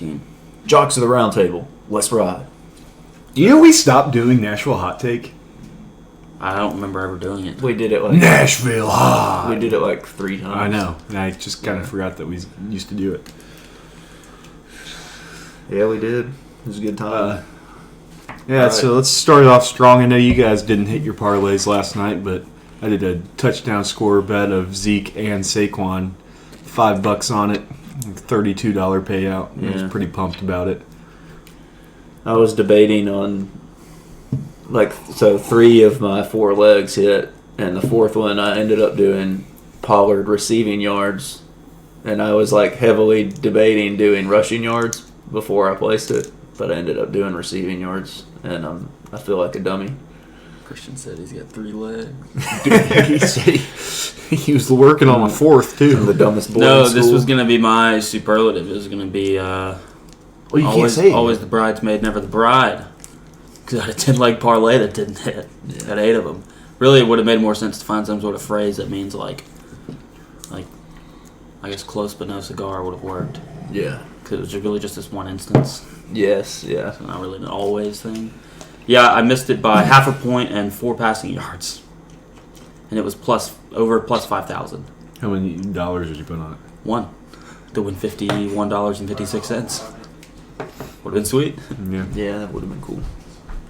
2018. Jocks of the round table. Let's ride. Do you know we stopped doing Nashville Hot Take? I don't remember ever doing it. We did it like Nashville Hot. We did it like 3 times. I know, and I just kind of forgot that we used to do it. Yeah, we did. It was a good time. So let's start off strong. I know you guys didn't hit your parlays last night, but I did a touchdown score bet of Zeke and Saquon. $5 on it, $32 payout. I was pretty pumped about it. I was debating on, 3 of my 4 legs hit, and the 4th one I ended up doing Pollard receiving yards, and I was heavily debating doing rushing yards before I placed it, but I ended up doing receiving yards, and I feel like a dummy. Christian said he's got 3 legs. He said he was working on a 4th too. I'm the dumbest boy No, in school. this was going to be my superlative. It was going to be You always, can't say it. always the bridesmaid, never the bride. Because I had a 10-leg parlay that didn't hit. Had 8 of them. Really, it would have made more sense to find some sort of phrase that means I guess close but no cigar would have worked. Yeah. Because it was really just this one instance. Yes, yeah. It's not really an always thing. Yeah, I missed it by half a point and 4 passing yards. And it was over plus 5,000. How many dollars did you put on it? 1. To win $51.56. Would have been sweet. Yeah. Yeah, that would have been cool.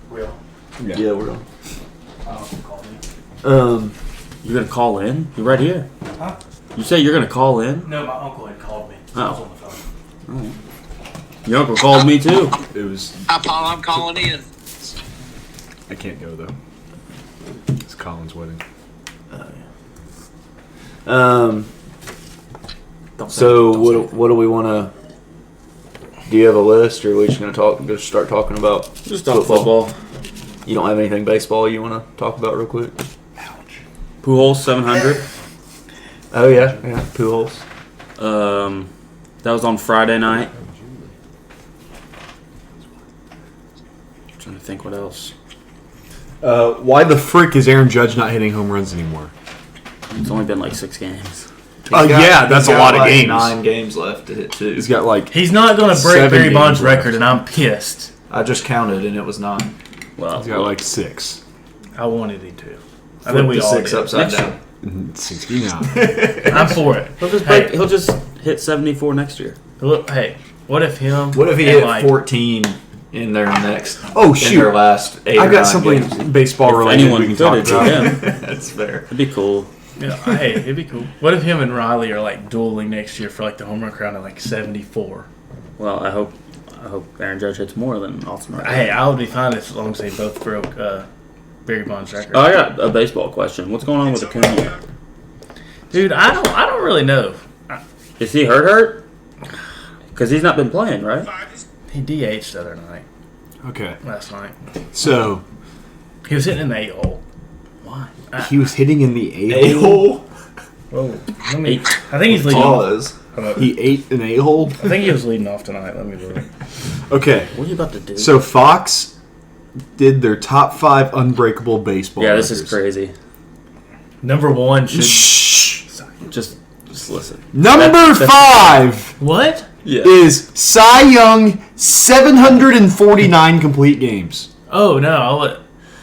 Real. Yeah, we're on. Call me. You're going to call in? You're right here. Huh? You say you're going to call in? No, my uncle had called me. Oh. I was on the phone. Your uncle called me too. It was. Hi, Paul. I'm calling in. I can't go though. It's Colin's wedding. So what do we want to? Do you have a list, or are we just going to just start talking about Just talk football. You don't have anything baseball you want to talk about real quick? Pujols 700. Oh yeah, Pujols. That was on Friday night. I'm trying to think what else. Why the frick is Aaron Judge not hitting home runs anymore? It's only been 6 games. That's a lot of games. 9 games left to hit 2. He's got He's not going to break 7 Barry Bonds' games left. record, and I'm pissed. I just counted and it was 9. Well, He's got 6. I wanted him to. I think we all 6 did. upside Next down. 69. I'm for it. he'll just hit 74 next year. Look, hey, what if him? What if he and, hit 14 in their next? Oh In shoot! their last 8 I or got 9 something games. baseball If related anyone we can could, talk it'd be about. him. That's fair. It'd be cool. Yeah, hey, it'd be cool. What if him and Riley are dueling next year for the home run crown at 74? Well, I hope Aaron Judge hits more than Austin Riley. Hey, I would be fine as long as they both broke Barry Bonds' record. Oh, I got a baseball question. What's going on with Acuna? Dude, I don't really know. Is he hurt? Because he's not been playing, right? He DH'd the other night, Okay, last night. so He was hitting in the 8-hole. Why? he was hitting in the A a-hole. Whoa. I think he's leading off. Pause. He ate an a-hole. I think he was leading off tonight. Let me look. Okay, What are you about to do? so Fox did their top 5 unbreakable baseball. yeah, this is records. crazy. Number 1 should. Shh. Just listen. Number That's- 5 What? Yeah. is Cy Young, 749 complete games. Oh no!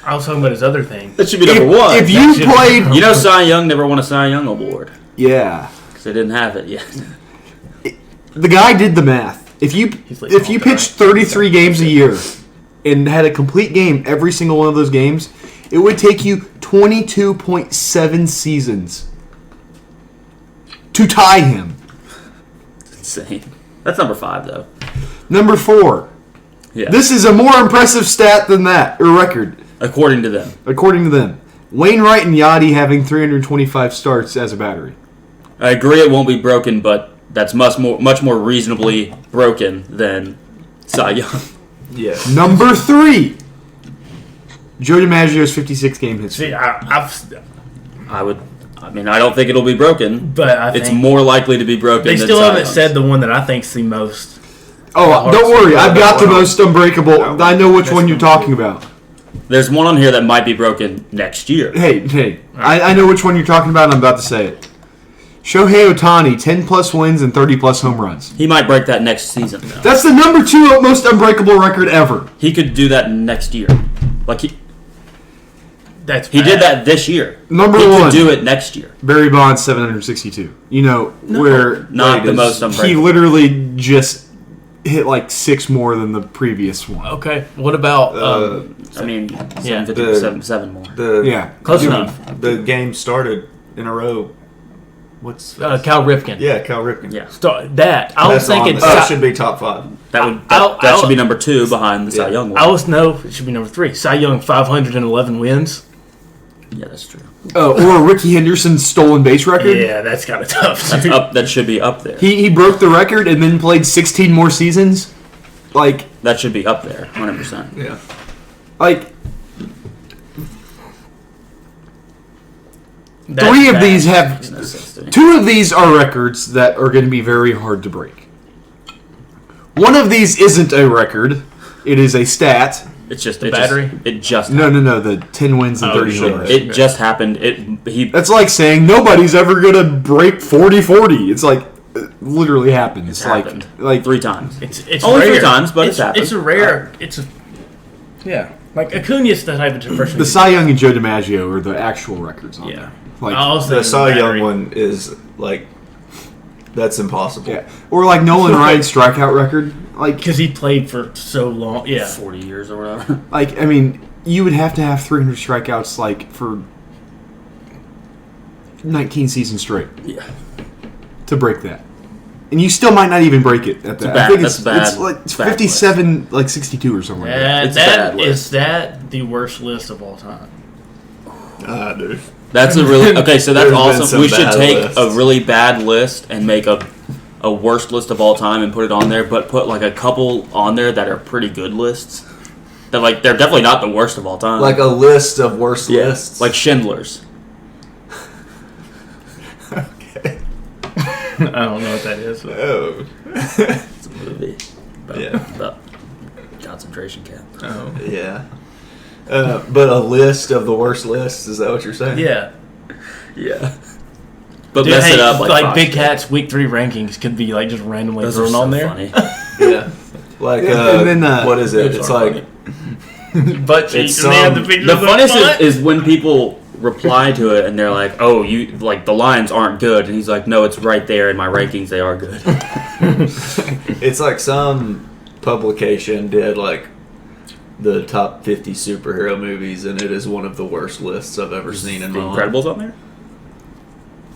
I was talking about his other thing. That should be number 1. If you should- played, You know, Cy Young never won a Cy Young award yeah, because they didn't have it yet. the guy did the math. If you like, if you pitched 33 games a year and had a complete game every single one of those games, it would take you 22.7 seasons to tie him. Insane. That's number 5, though. Number 4. Yeah. This is a more impressive stat than that, or record, According to them. according to them. Wainwright and Yachty having 325 starts as a battery. I agree it won't be broken, but that's much more reasonably broken than Cy Young. Yeah. Number 3. Joe DiMaggio's 56 game hit See, streak. I don't think it'll be broken. but I It's think more likely to be broken they than still Cy haven't Young's. said the one that I think's the most. Oh, don't worry. I've got the most unbreakable. I know which one you're talking about. There's one on here that might be broken next year. Hey. I know which one you're talking about, and I'm about to say it. Shohei Ohtani, 10-plus wins and 30-plus home runs. He might break that next season, though. That's the number 2 most unbreakable record ever. He could do that next year. Like, he He did that this year. Number he 1. He could do it next year. Barry Bonds, 762. You know, where... Not the most unbreakable. He literally just hit like 6 more than the previous one. Okay. What about... I mean, yeah. 7 more. Close enough. The game started in a row. What's Cal Ripken. Yeah, Cal Ripken. Yeah. I was thinking... That should be top 5. That should be number 2 behind the Cy Young one. It should be number 3. Cy Young, 511 wins. Yeah, that's true. Or Ricky Henderson's stolen base record. Yeah, that's kind of tough. That should be up there. He broke the record and then played 16 more seasons. Like, that should be up there, 100%. Yeah. Like, That's 3 of bad. these have... 2 of these are records that are going to be very hard to break. One of these isn't a record. It is a stat. It's just the battery. It just No, the 10 wins and 30 homers. It just happened. That's like saying nobody's ever going to break 40-40. It's like, it literally happens. It's happened. Like 3 times. It's only rare. 3 times, but it's happened. It's a rare... Yeah. Like, Acuna's the type of person... The Cy Young and Joe DiMaggio are the actual records on there. Like, the Cy Young one is, like... That's impossible. Yeah. Or like Nolan Ryan's strikeout record. Like, because he played for so long. Yeah. 40 years or whatever. Like, I mean, you would have to have 300 strikeouts, like, for 19 seasons straight. Yeah. To break that. And you still might not even break it at that. I think it's like 57, like 62 or something like that. Is that the worst list of all time? Dude. That's a really... Okay, so that's awesome. We should take lists. a really bad list and make a worst list of all time and put it on there, but put like a couple on there that are pretty good lists. That like they're definitely not the worst of all time. Like a list of worst lists. Like Schindler's. Okay. I don't know what that is. Oh. It's a movie about concentration camp. Oh. Yeah. But a list of the worst lists, is that what you're saying? Yeah. Yeah. But Dude, mess it up like Big Cat's week 3 rankings could be like just randomly Those thrown are so on there. funny. Yeah. Like, and then, what is it? It's like... Butt cheeks, and they have the picture The of funniest is when people reply to it and they're like, "Oh, you like the lines aren't good," and he's like, "No, it's right there in my rankings. They are good." It's like some publication did like the top 50 superhero movies, and it is one of the worst lists I've ever seen in The my life. Incredibles on there.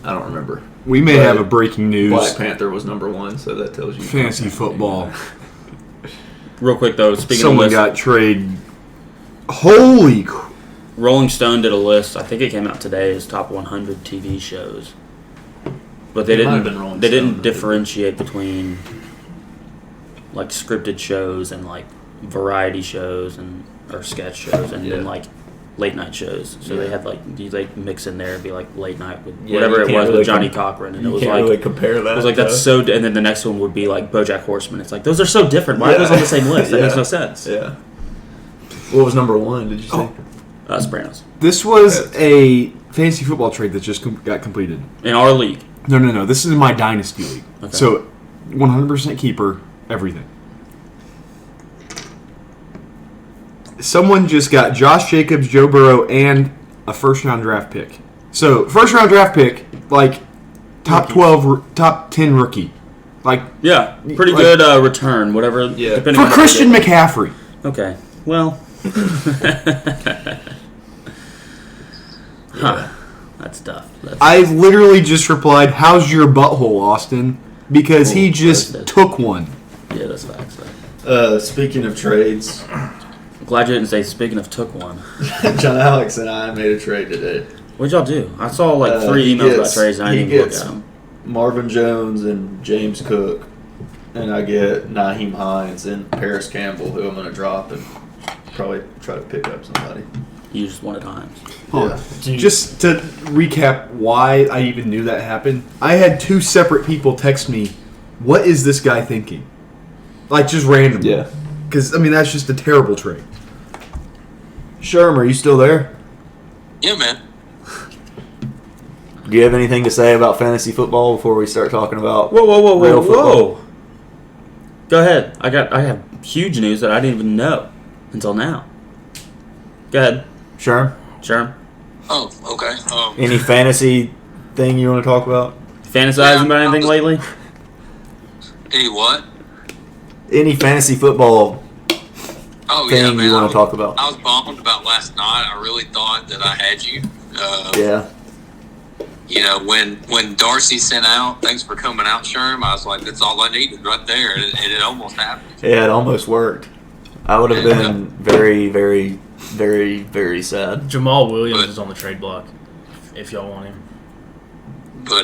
I don't remember. We may have a breaking news. Black Panther was number 1, so that tells you. Fantasy football. Real quick though, speaking Someone of lists, got traded. Holy crap. Rolling Stone did a list. I think it came out today as top 100 TV shows, but they It might have been didn't. Rolling They Stone didn't that did it. differentiate between like scripted shows and like variety shows or sketch shows, and then like late night shows. So they had like you like mix in there and be like late night with whatever you it can't was really with Johnny Cochran, and it You was can't like really compare that. it was like that's so. And then the next one would be like BoJack Horseman. It's like those are so different. Why are those on the same list? That makes no sense. Yeah. What was number 1? Did you say? Sopranos This was a fantasy football trade that just got completed. in our league. No. This is my dynasty league. Okay. So, 100% keeper, everything. Someone just got Josh Jacobs, Joe Burrow, and a first-round draft pick. So, first-round draft pick, like, top 12, top 10 rookie. Like, Yeah, pretty like- good return. Whatever. Yeah. Depending for on how Christian they get- McCaffrey. Okay. Well. Huh. That's tough. I literally just replied, "How's your butthole, Austin?" Because he Oh, just that's it. took one. Yeah, that's facts. Though. Speaking of trades, I'm glad you didn't say. Speaking of, took one. John Alex and I made a trade today. What'd y'all do? I saw like 3 he emails about gets- trades and I he didn't even look gets- at them. Marvin Jones and James Cook, and I get Naheem Hines and Paris Campbell, who I'm going to drop and probably try to pick up somebody. You just wanted Hines. Hold Yeah. on. Just to recap why I even knew that happened, I had 2 separate people text me, "What is this guy thinking?" Like, just randomly. Yeah. Because, I mean, that's just a terrible trade. Sherm, are you still there? Yeah, man. Do you have anything to say about fantasy football before we start talking about Whoa, real football? Go ahead. I have huge news that I didn't even know until now. Go ahead. Sure. Oh, okay. Any fantasy thing you want to talk about? Fantasizing about anything lately? Any what? Any fantasy football Oh, thing yeah, man. you want to talk about? I was bummed about last night. I really thought that I had you. Yeah. You know, when Darcy sent out, thanks for coming out, Sherm, I was like, that's all I needed right there. And it almost happened. Yeah, it almost worked. I would have been very, very, very, very sad. Jamal Williams is on the trade block if y'all want him. But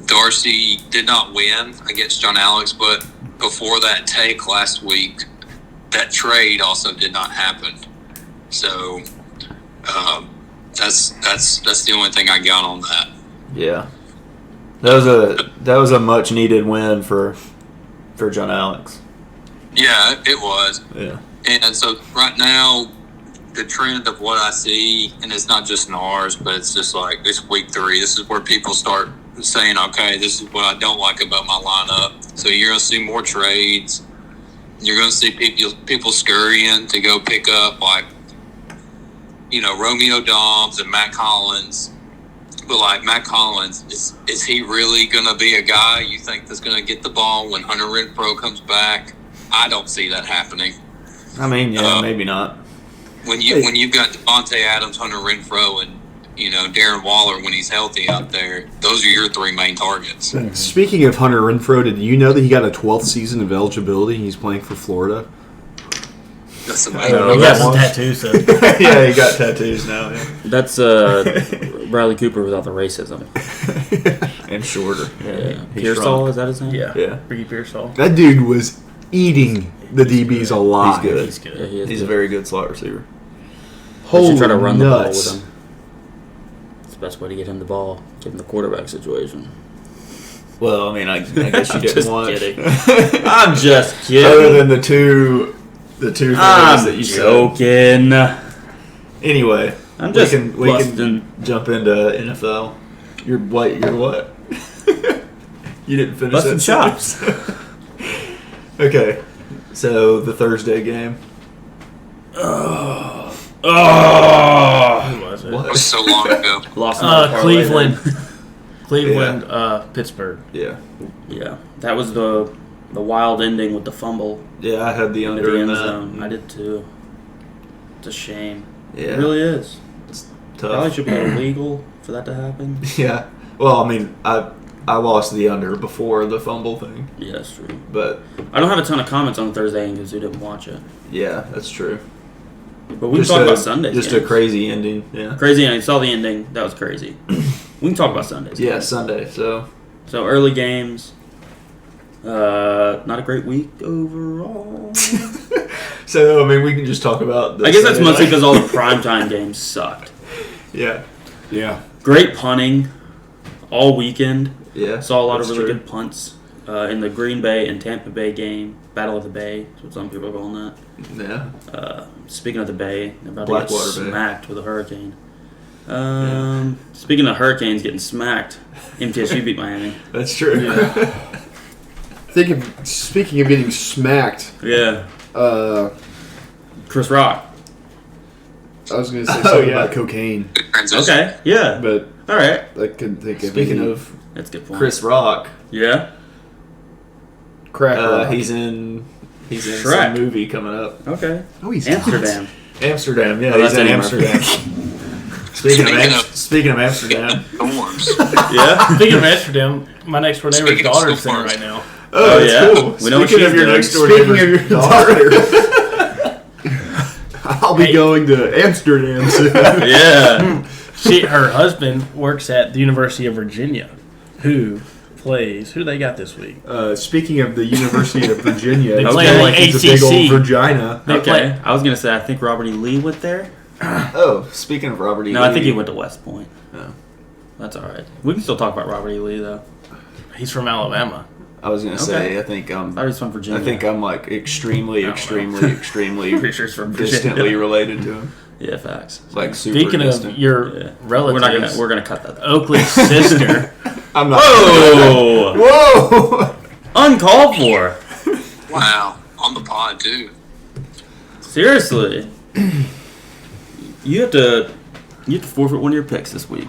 Darcy did not win against John Alex, but before that take last week, that trade also did not happen. So that's the only thing I got on that. Yeah. That was a much needed win for John Alex. Yeah, it was. Yeah. And so right now, the trend of what I see, and it's not just in ours, but it's just like it's week 3. This is where people start saying, okay, this is what I don't like about my lineup. So you're going to see more trades. You're going to see people scurrying to go pick up, like, Romeo Dobbs and Matt Collins. But, like, Matt Collins, is he really going to be a guy you think that's going to get the ball when Hunter Renfrow comes back? I don't see that happening. I mean, yeah, maybe not. When you've got Devontae Adams, Hunter Renfrow, and Darren Waller when he's healthy out there, those are your 3 main targets. Speaking of Hunter Renfrow, did you know that he got a 12th season of eligibility? He's playing for Florida. That's He amazing. got some tattoos, so. Yeah, he got tattoos now. Yeah. That's Bradley Cooper without the racism. And shorter. Yeah. He's Pearsall, shrunk. is that his name? Yeah. Yeah. Ricky Pearsall. That dude was eating the DBs alive. He's good. He's good. Yeah, he is He's good. a very good slot receiver. They Holy should try to run the ball nuts. with him. It's the best way to get him the ball. Give him the quarterback situation. Well, I mean, I guess you didn't Just want. kidding. I'm just kidding. Other than the two things that you joking. Anyway, I'm just we can busting. jump into NFL. You're what? You didn't finish Busting that chops. sentence. Okay, so the Thursday game. Who was it? What? It was so long ago. Lost another parlay Cleveland. then. Cleveland, Pittsburgh. Yeah, Yeah, that was the wild ending with the fumble yeah. I had the into under the in end that. zone. I did too. It's a shame. Yeah, It really is. Probably tough. should be illegal for that to happen. Yeah. Well, I mean, I lost the under before the fumble thing, Yeah, that's true. but I don't have a ton of comments on Thursday because we didn't watch it. yeah, that's true. But we can talk about Sundays. Just games. a crazy ending. Yeah. Crazy ending. Saw the ending. That was crazy. We can talk about Sundays. Yeah, games. Sunday. So So early games. Not a great week overall. I mean, we can just talk about. The I guess that's Sunday mostly night. because all the primetime games sucked. Yeah. Yeah. Great punting all weekend. Yeah. Saw a lot of that's really true. good punts in the Green Bay and Tampa Bay game. Battle of the Bay. That's what some people are calling that. Yeah. Speaking of the Bay, they're about Blackwater to Bay. get smacked with a hurricane. Speaking of hurricanes getting smacked, MTSU beat Miami. That's true. Speaking of getting smacked, Yeah. Chris Rock. I was going to say Oh, something yeah. about cocaine, Good transition. Okay. Yeah. but All right. I couldn't think of Speaking any of That's a good point. Chris Rock, Yeah. crack rock. he's in Shrek. some movie coming up. Okay. Oh, he's Amsterdam. Amsterdam. Yeah, Oh, he's that's in Eddie Amsterdam. Speaking of Amsterdam. Storms. Yeah. Speaking of Amsterdam, my next door neighbor's Speaking of daughter's there storms. right now. Oh, yeah? that's cool. We know what Speaking she's of your doing. next door Speaking of neighbor's your daughter. I'll be going to Amsterdam soon. Yeah. Her husband works at the University of Virginia. Who do they got this week? Speaking of the University of Virginia, They I play feel in like the it's a big ACC. old vagina. They Okay. play- I was gonna say I think Robert E. Lee went there. Oh, speaking of Robert E. No, Lee. I think he went to West Point. Oh. That's all right. We can still talk about Robert E. Lee though. He's from Alabama. I was gonna say. I think I thought he was from Virginia. I'm like extremely I don't know. extremely Pretty sure he's from Virginia. distantly related to him. Yeah, facts. Like super Speaking distant. of your Yeah. relatives, We're gonna cut that. Oakley's sister. I'm not. Whoa! Whoa! Uncalled for. Wow, on the pod too. Seriously. You have to forfeit one of your picks this week.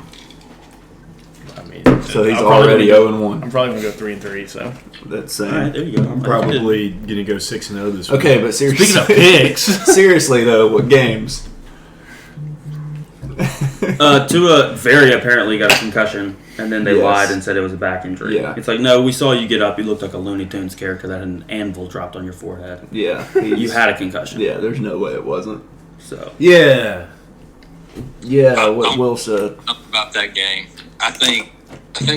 I mean, So he's I'm probably already gonna 0-1. I'm probably gonna go 3-3. So That's All right, there you go. I'm probably gonna go 6-0 this week. okay, but seriously, speaking of picks, seriously though, what games? Tua very apparently got a concussion, and then they Yes. lied and said it was a back injury. Yeah. It's like, no, we saw you get up. You looked like a Looney Tunes character that had an anvil dropped on your forehead. Yeah, You had a concussion. Yeah, there's no way it wasn't. So Yeah. Yeah, what Will said. About that game, I think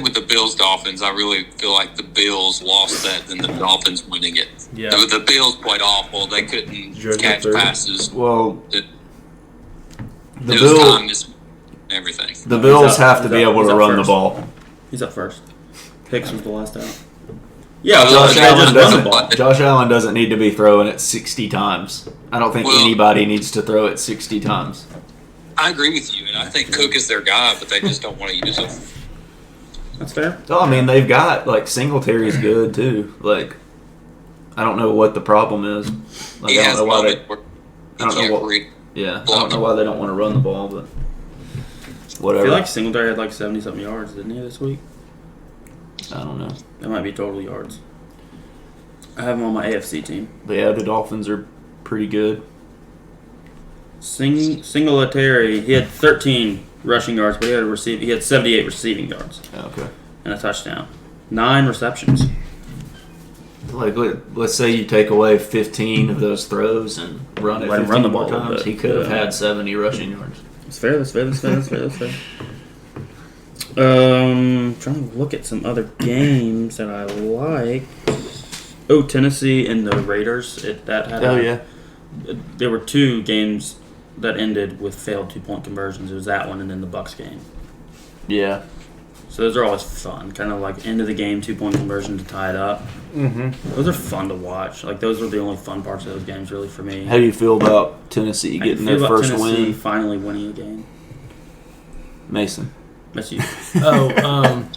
with the Bills Dolphins, I really feel like the Bills lost that than the Dolphins winning it. Yeah. The Bills played awful. They couldn't Judge catch third. passes. Well, It the was Bills, time and everything. the Bills He's up- have to he's be up- able he's to up run the first. ball. he's up first. Hicks was the last out. Yeah, well, Josh they Allen just run the doesn't. ball. Josh Allen doesn't need to be throwing it 60 times. I don't think Well- anybody needs to throw it 60 times. I agree with you, and I think Cook is their guy, but they just don't want to use him. That's fair. Oh, I mean, they've got like Singletary's good too. Like, I don't know what the problem is. Like, He I don't has know why they. moments where he I don't know can't what- read. Yeah, I don't know why they don't want to run the ball, but I whatever. feel like Singletary had like 70-something yards, didn't he, this week? I don't know. That might be total yards. I have him on my AFC team. But yeah, the Dolphins are pretty good. Singletary, he had 13 rushing yards, but he had 78 receiving yards Okay. and a touchdown. 9 receptions. Like, let's say you take away 15 of those throws and run it Let him 15 run the more ball a little times, bit. he could have Yeah. had 70 rushing yards. That's fair. Trying to look at some other games that I like. Oh, Tennessee and the Raiders. There were 2 games that ended with failed 2-point conversions. It was that one and then the Bucks game. Yeah. So those are always fun. Kind of like end of the game 2-point conversion to tie it up. mm-hmm. Those are fun to watch. Like those are the only fun parts of those games, really, for me. How do you feel about Tennessee How do you getting feel their about first Tennessee win? finally winning a game? Mason. That's you. Oh,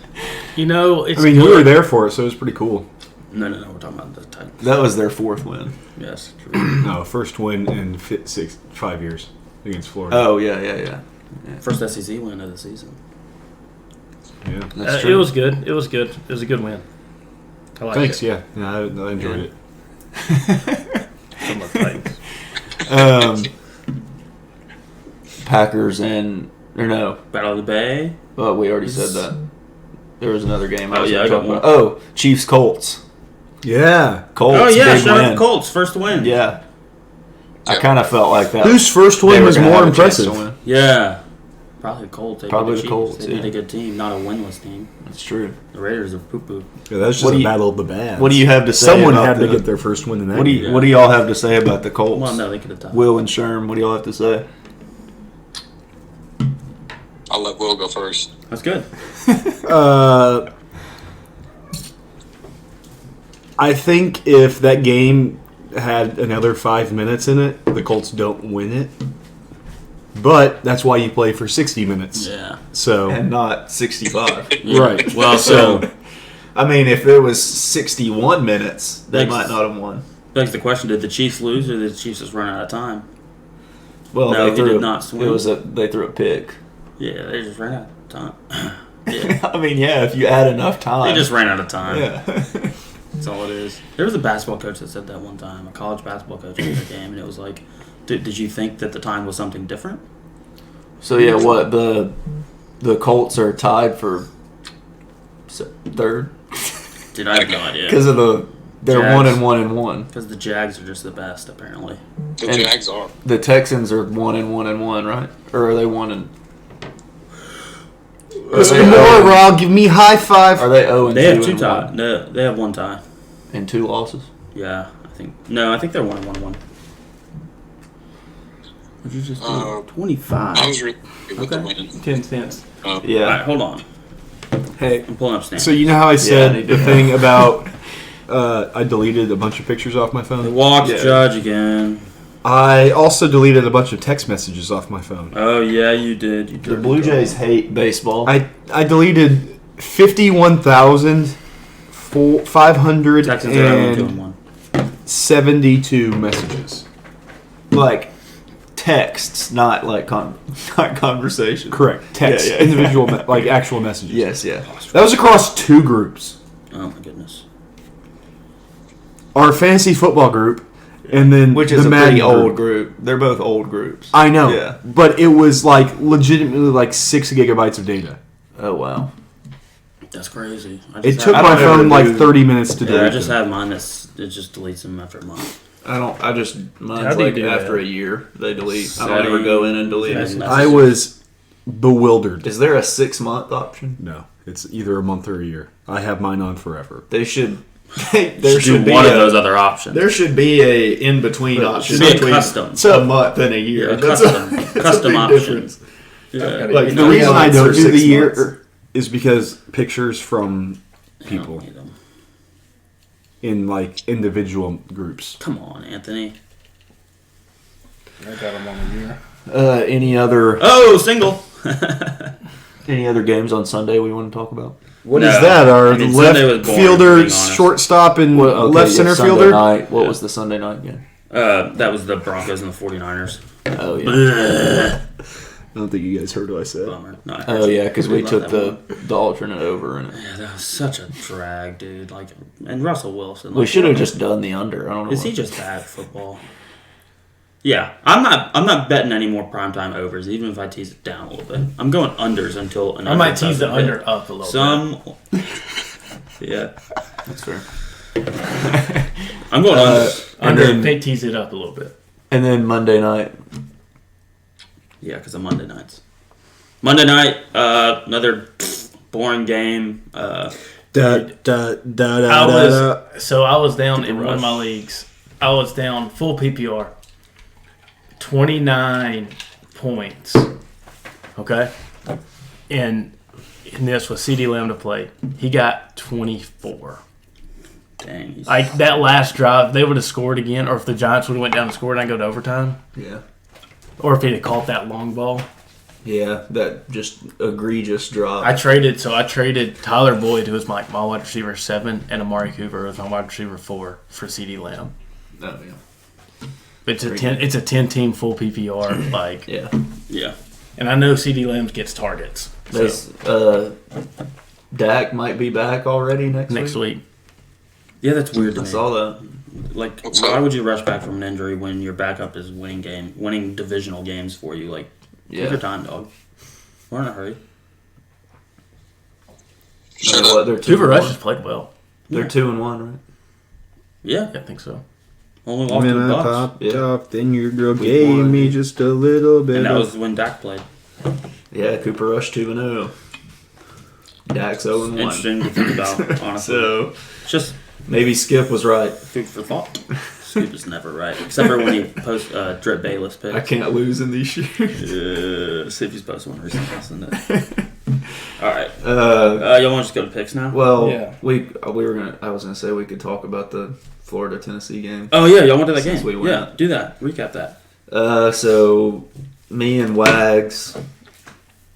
you know, it's I mean, good. you were there for it, so it was pretty cool. No. We're talking about the Titans. That was their 4th win. Yes, true. No, first win in 5 years against Florida. Oh, yeah. First SEC win of the season. Yeah. That's It true. was good. It was good. It was a good win. I liked Thanks. it. Yeah, I enjoyed it. Some of the Titans. Packers and Battle of the Bay. well, we already said that. There was another game. Oh, yeah, gonna I got talk one. about. Oh, Chiefs Colts. Yeah. Colts. Oh yeah, big shout out win. the Colts, first win. Yeah. I kind of felt like that. Whose first they win were was gonna more have a chance to impressive? win. Yeah. Probably the Colts. They Probably beat the Chiefs. Colts, They beat yeah. a good team, not a winless team. That's true. The Raiders are poo poo. Yeah, that was just What do a you- battle of the bad. What do you have to say? Someone about had to the- get their first win in that What do game. you What do y'all have to say about the Colts? Well, no, they could have done. Will and Sherm. What do y'all have to say? I'll let Will go first. That's good. I think if that game had another 5 minutes in it, the Colts don't win it. But that's why you play for 60 minutes. Yeah. So, And not 65. right. Well, so I mean, if it was 61 minutes, they Thanks. might not have won. begs the question: did the Chiefs lose, or did the Chiefs just run out of time? Well, No, they he threw did not swing. They threw a pick. Yeah, they just ran out of time. Yeah, I mean, yeah, if you add enough time. they just ran out of time. Yeah. That's all it is. There was a basketball coach that said that one time, a college basketball coach at the game, and it was like, did you think that the time was something different? So yeah, what the Colts are tied for third Dude, I have no idea. because of they're Jags. 1-1-1. Because the Jags are just the best, apparently. The And- Jags are. The Texans are 1-1-1, right? Or are they 1 and? Mr. Moore, give me high five. Are they 0 and They have 2 two and ties. 1? No, they have one tie. And 2 losses. Yeah, I think. No, I think they're 1-1-1. Would you just do 25? I was really happy with the Okay. win. 10 cents. All Yeah. right, hold on. Hey, I'm pulling up Stan. so you know how I I said need the to- thing about I deleted a bunch of pictures off my They phone? walked Yeah. Judge again. I also deleted a bunch of text messages off my phone. Oh yeah, you did. You did. The Blue Jays hate baseball. I deleted 51,572 messages. Like texts, not like not conversation. Correct. Text. Yeah. Individual, like actual messages. Yes, yeah. That was across 2 groups. Oh my goodness. Our fantasy football group, and then Which the is a Madden pretty old group. They're both old groups. I know. Yeah. But it was like legitimately like 6 gigabytes of data. Oh wow. That's crazy. It took I my don't ever phone like do- 30 minutes to delete. Yeah, I just them. have mine. It just deletes them after a month. Mine's How do you like do after that? a year they delete. I don't ever go in and delete. Setting. I was bewildered. Is there a 6-month option? No, it's either a month or a year. I have mine on forever. They should. There should be one of those other options. There should be a in between There option should be a between custom. a month and a year. Yeah, That's custom that's custom big option. difference. Yeah. Like The reason I months don't or do the 6 year months. is because pictures from I don't people need them. in like individual groups. Come on, Anthony. I got them on a year. Any other Oh, single. games on Sunday we want to talk about? What No. is that? Our I mean, left Sunday was boring, fielder, being honest. shortstop, and left yeah, center Sunday fielder? Night. What was the Sunday night game? That was the Broncos and the 49ers. Oh yeah. Blech. I don't think you guys heard what I said. Bummer. No, I heard Oh you. yeah, because we love took that the alternate over, and Yeah, that was such a drag, dude. Like, and Russell Wilson. we like, should have just done the under. I don't know. Is he just bad at football? Yeah, I'm not betting any more primetime overs, even if I tease it down a little bit. I'm going unders until an I might under tease the doesn't hit. under up a little bit. Yeah, That's fair. I'm going unders. Under, then- they tease it up a little bit. And then Monday night. Yeah, because of Monday nights. Monday night, another boring game. Da, da, da, da, I da. was down in one of Rush. my leagues. I was down full PPR, 29 points. Okay, and this was CD Lamb to play. He got 24. Dang. He's, Like that last drive, they would have scored again, or if the Giants would have went down and scored and I go to overtime, Yeah. or if he'd have caught that long ball. Yeah, that just egregious drop. I traded Tyler Boyd, who was my wide receiver 7, and Amari Cooper, who was my wide receiver 4, for CD Lamb. Oh yeah. It's a 10-team full PPR, like, Yeah. yeah. and I know CD Lamb gets targets. So, There's Dak might be back already next week. Yeah, that's weird to I me. saw that. Like, What's why up? would you rush back from an injury when your backup is winning divisional games for you? Like, take Yeah. your time, dog. We're in a hurry. Shut What, up. they're Cooper 2-1? Rush has played well. They're 2-1, right? Yeah, I think so. only lost to the When I Bucks, popped Yeah. off, then your girl We gave won. me just a little bit and that of... was when Dak played. Yeah, Cooper Rush 2-0. Dak's 0-1. Interesting to think about, honestly. So Just maybe Skip was right. food for thought. Scoop is never right, except for when he posts Drip Bayless picks. I can't lose in these shoes. See if he's posted one recently. I'll send it. All right. Uh, Y'all want to just go to picks now? well, Yeah. I was gonna say we could talk about the Florida Tennessee game. Oh yeah, y'all went to that Since game. we went. Yeah, do that. Recap that. So me and Wags,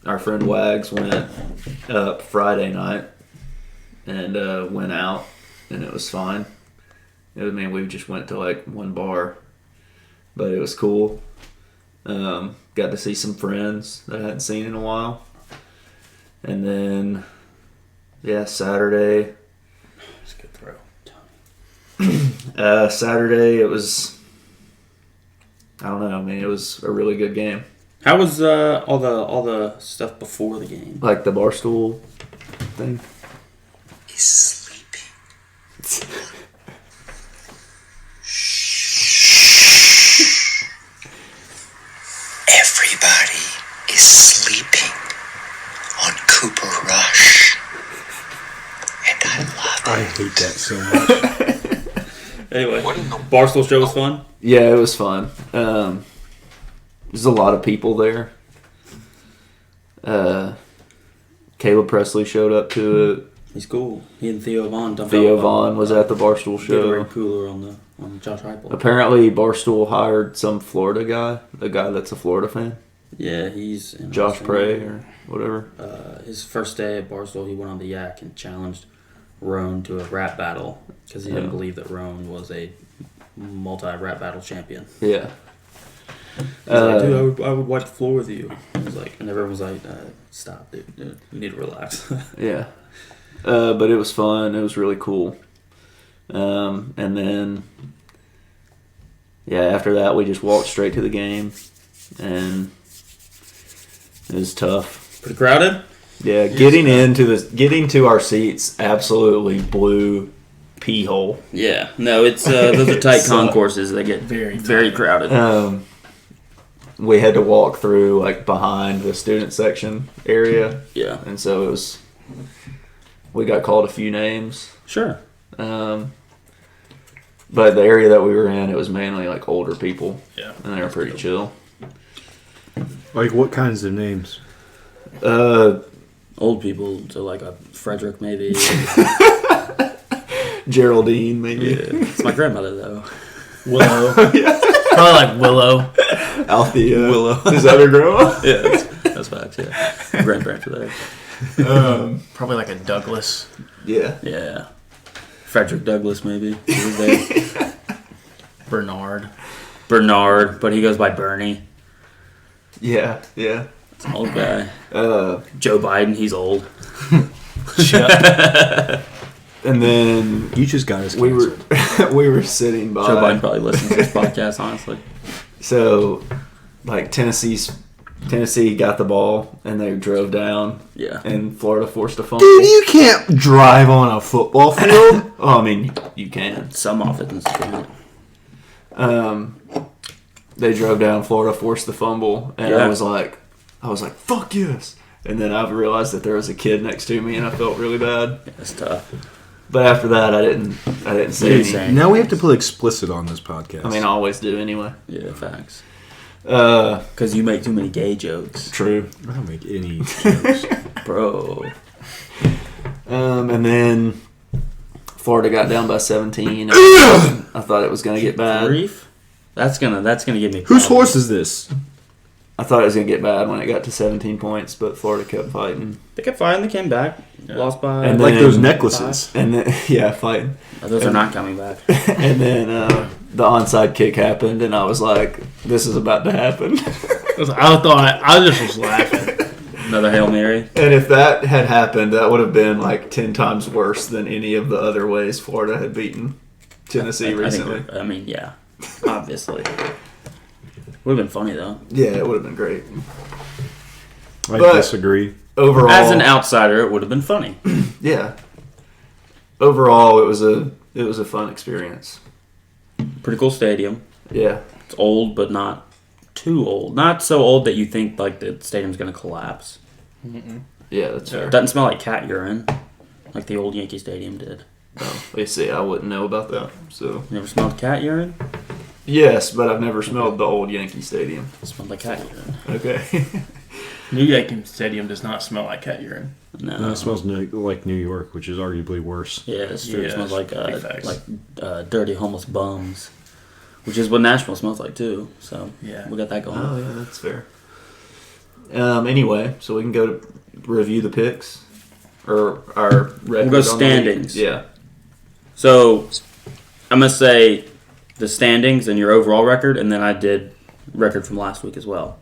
our friend Wags, went up Friday night and went out, and it was fine. We just went to like one bar, but it was cool. Got to see some friends that I hadn't seen in a while, and then Saturday. That's a good throw. Saturday it was. I don't know. I mean, it was a really good game. How was all the stuff before the game? Like the Barstool thing. He's sleeping. Everybody is sleeping on Cooper Rush. And I love I hate that so much. Anyway, What in the- Barstool show was fun. Yeah, it was fun. There's a lot of people there. Caleb Presley showed up to it. He's cool. He and Theo Vaughn. Theo Vaughn was at the Barstool show. Gatorade cooler on Josh Heupel. Apparently, Barstool hired some Florida guy, the guy that's a Florida fan. Yeah, he's Josh Prey or whatever. His first day at Barstool, he went on the Yak and challenged Roan to a rap battle because he didn't believe that Roan was a multi-rap battle champion. Yeah. He's like, dude, I would wipe the floor with you. And everyone was like, stop, dude. You need to relax. Yeah. But it was fun. It was really cool. And then, after that, we just walked straight to the game. And it was tough. Pretty crowded? Yeah, getting to our seats absolutely blew pee hole. Yeah. No, it's those are tight concourses. They get very crowded. We had to walk through like behind the student section area. Yeah. And so we got called a few names. Sure. But the area that we were in, it was mainly like older people. Yeah. And they were pretty chill. Like what kinds of names? Old people, so like a Frederick maybe. Geraldine maybe. Yeah. It's my grandmother though. Willow. Probably like Willow. Althea. Willow. Is that her grandma? Yeah, that's facts, yeah. Grandparents were there. Probably like a Douglas. Yeah. Yeah. Frederick Douglass maybe. He was there. Bernard, but he goes by Bernie. Yeah. Yeah. It's an old guy. Joe Biden, he's old. And then You just got us. we were sitting by. Joe Biden probably listens to this podcast, honestly. So, like Tennessee got the ball and they drove down. Yeah. And Florida forced a fumble. Dude, you can't drive on a football field. Oh, I mean, you can. Some offenses can't. They drove down. Florida forced the fumble, and Yeah. I was like, "Fuck yes!" And then I realized that there was a kid next to me, and I felt really bad. Yeah, it's tough. But after that, I didn't say anything. Insane. Now we have to put explicit on this podcast. I mean, I always do anyway. Yeah, facts. Uh, Because you make too many gay jokes. True. I don't make any jokes. Bro. And then Florida got down by 17. I thought it was going to get bad. Grief? That's gonna give me Whose problems. horse is this? I thought it was going to get bad when it got to 17 points, but Florida kept fighting. They kept fighting, they came back. Yeah. Lost by And Like then- those necklaces. And then, fighting. Oh, those are not coming back. And then the onside kick happened, and I was like, this is about to happen. I just was laughing. Another Hail Mary. And if that had happened, that would have been like 10 times worse than any of the other ways Florida had beaten Tennessee recently. I mean, yeah. Obviously. Would have been funny though. Yeah, it would have been great. I But- disagree. Overall, As an outsider, it would have been funny. yeah. Overall, it was a fun experience. Pretty cool stadium. Yeah. It's old, but not too old. Not so old that you think like the stadium's gonna collapse. Yeah, that's fair. Doesn't smell like cat urine, like the old Yankee Stadium did. You see, I wouldn't know about that. So You never smelled cat urine? yes, but I've never smelled the old Yankee Stadium. It smelled like cat urine. Okay. New Yankee Stadium does not smell like cat urine. No. No, it smells like New York, which is arguably worse. Yeah, it's true. Yeah, It smells like big facts. dirty homeless bums, which is what Nashville smells like too. So Yeah. we got that going. Oh yeah, that's fair. Anyway, so we can go to review the picks or our record. We'll go on the league. standings. Yeah. So I'm gonna say the standings and your overall record, and then I did record from last week as well.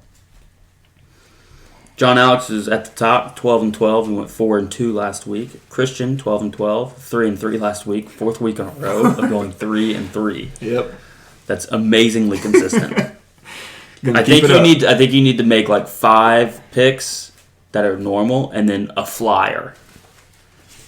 John Alex is at the top, 12-12. He went 4-2 last week. Christian, 12-12, 3-3 last week. Fourth week in a row of going 3-3. Yep. That's amazingly consistent. Gonna I keep think it up. I think you need to make like 5 picks that are normal, and then a flyer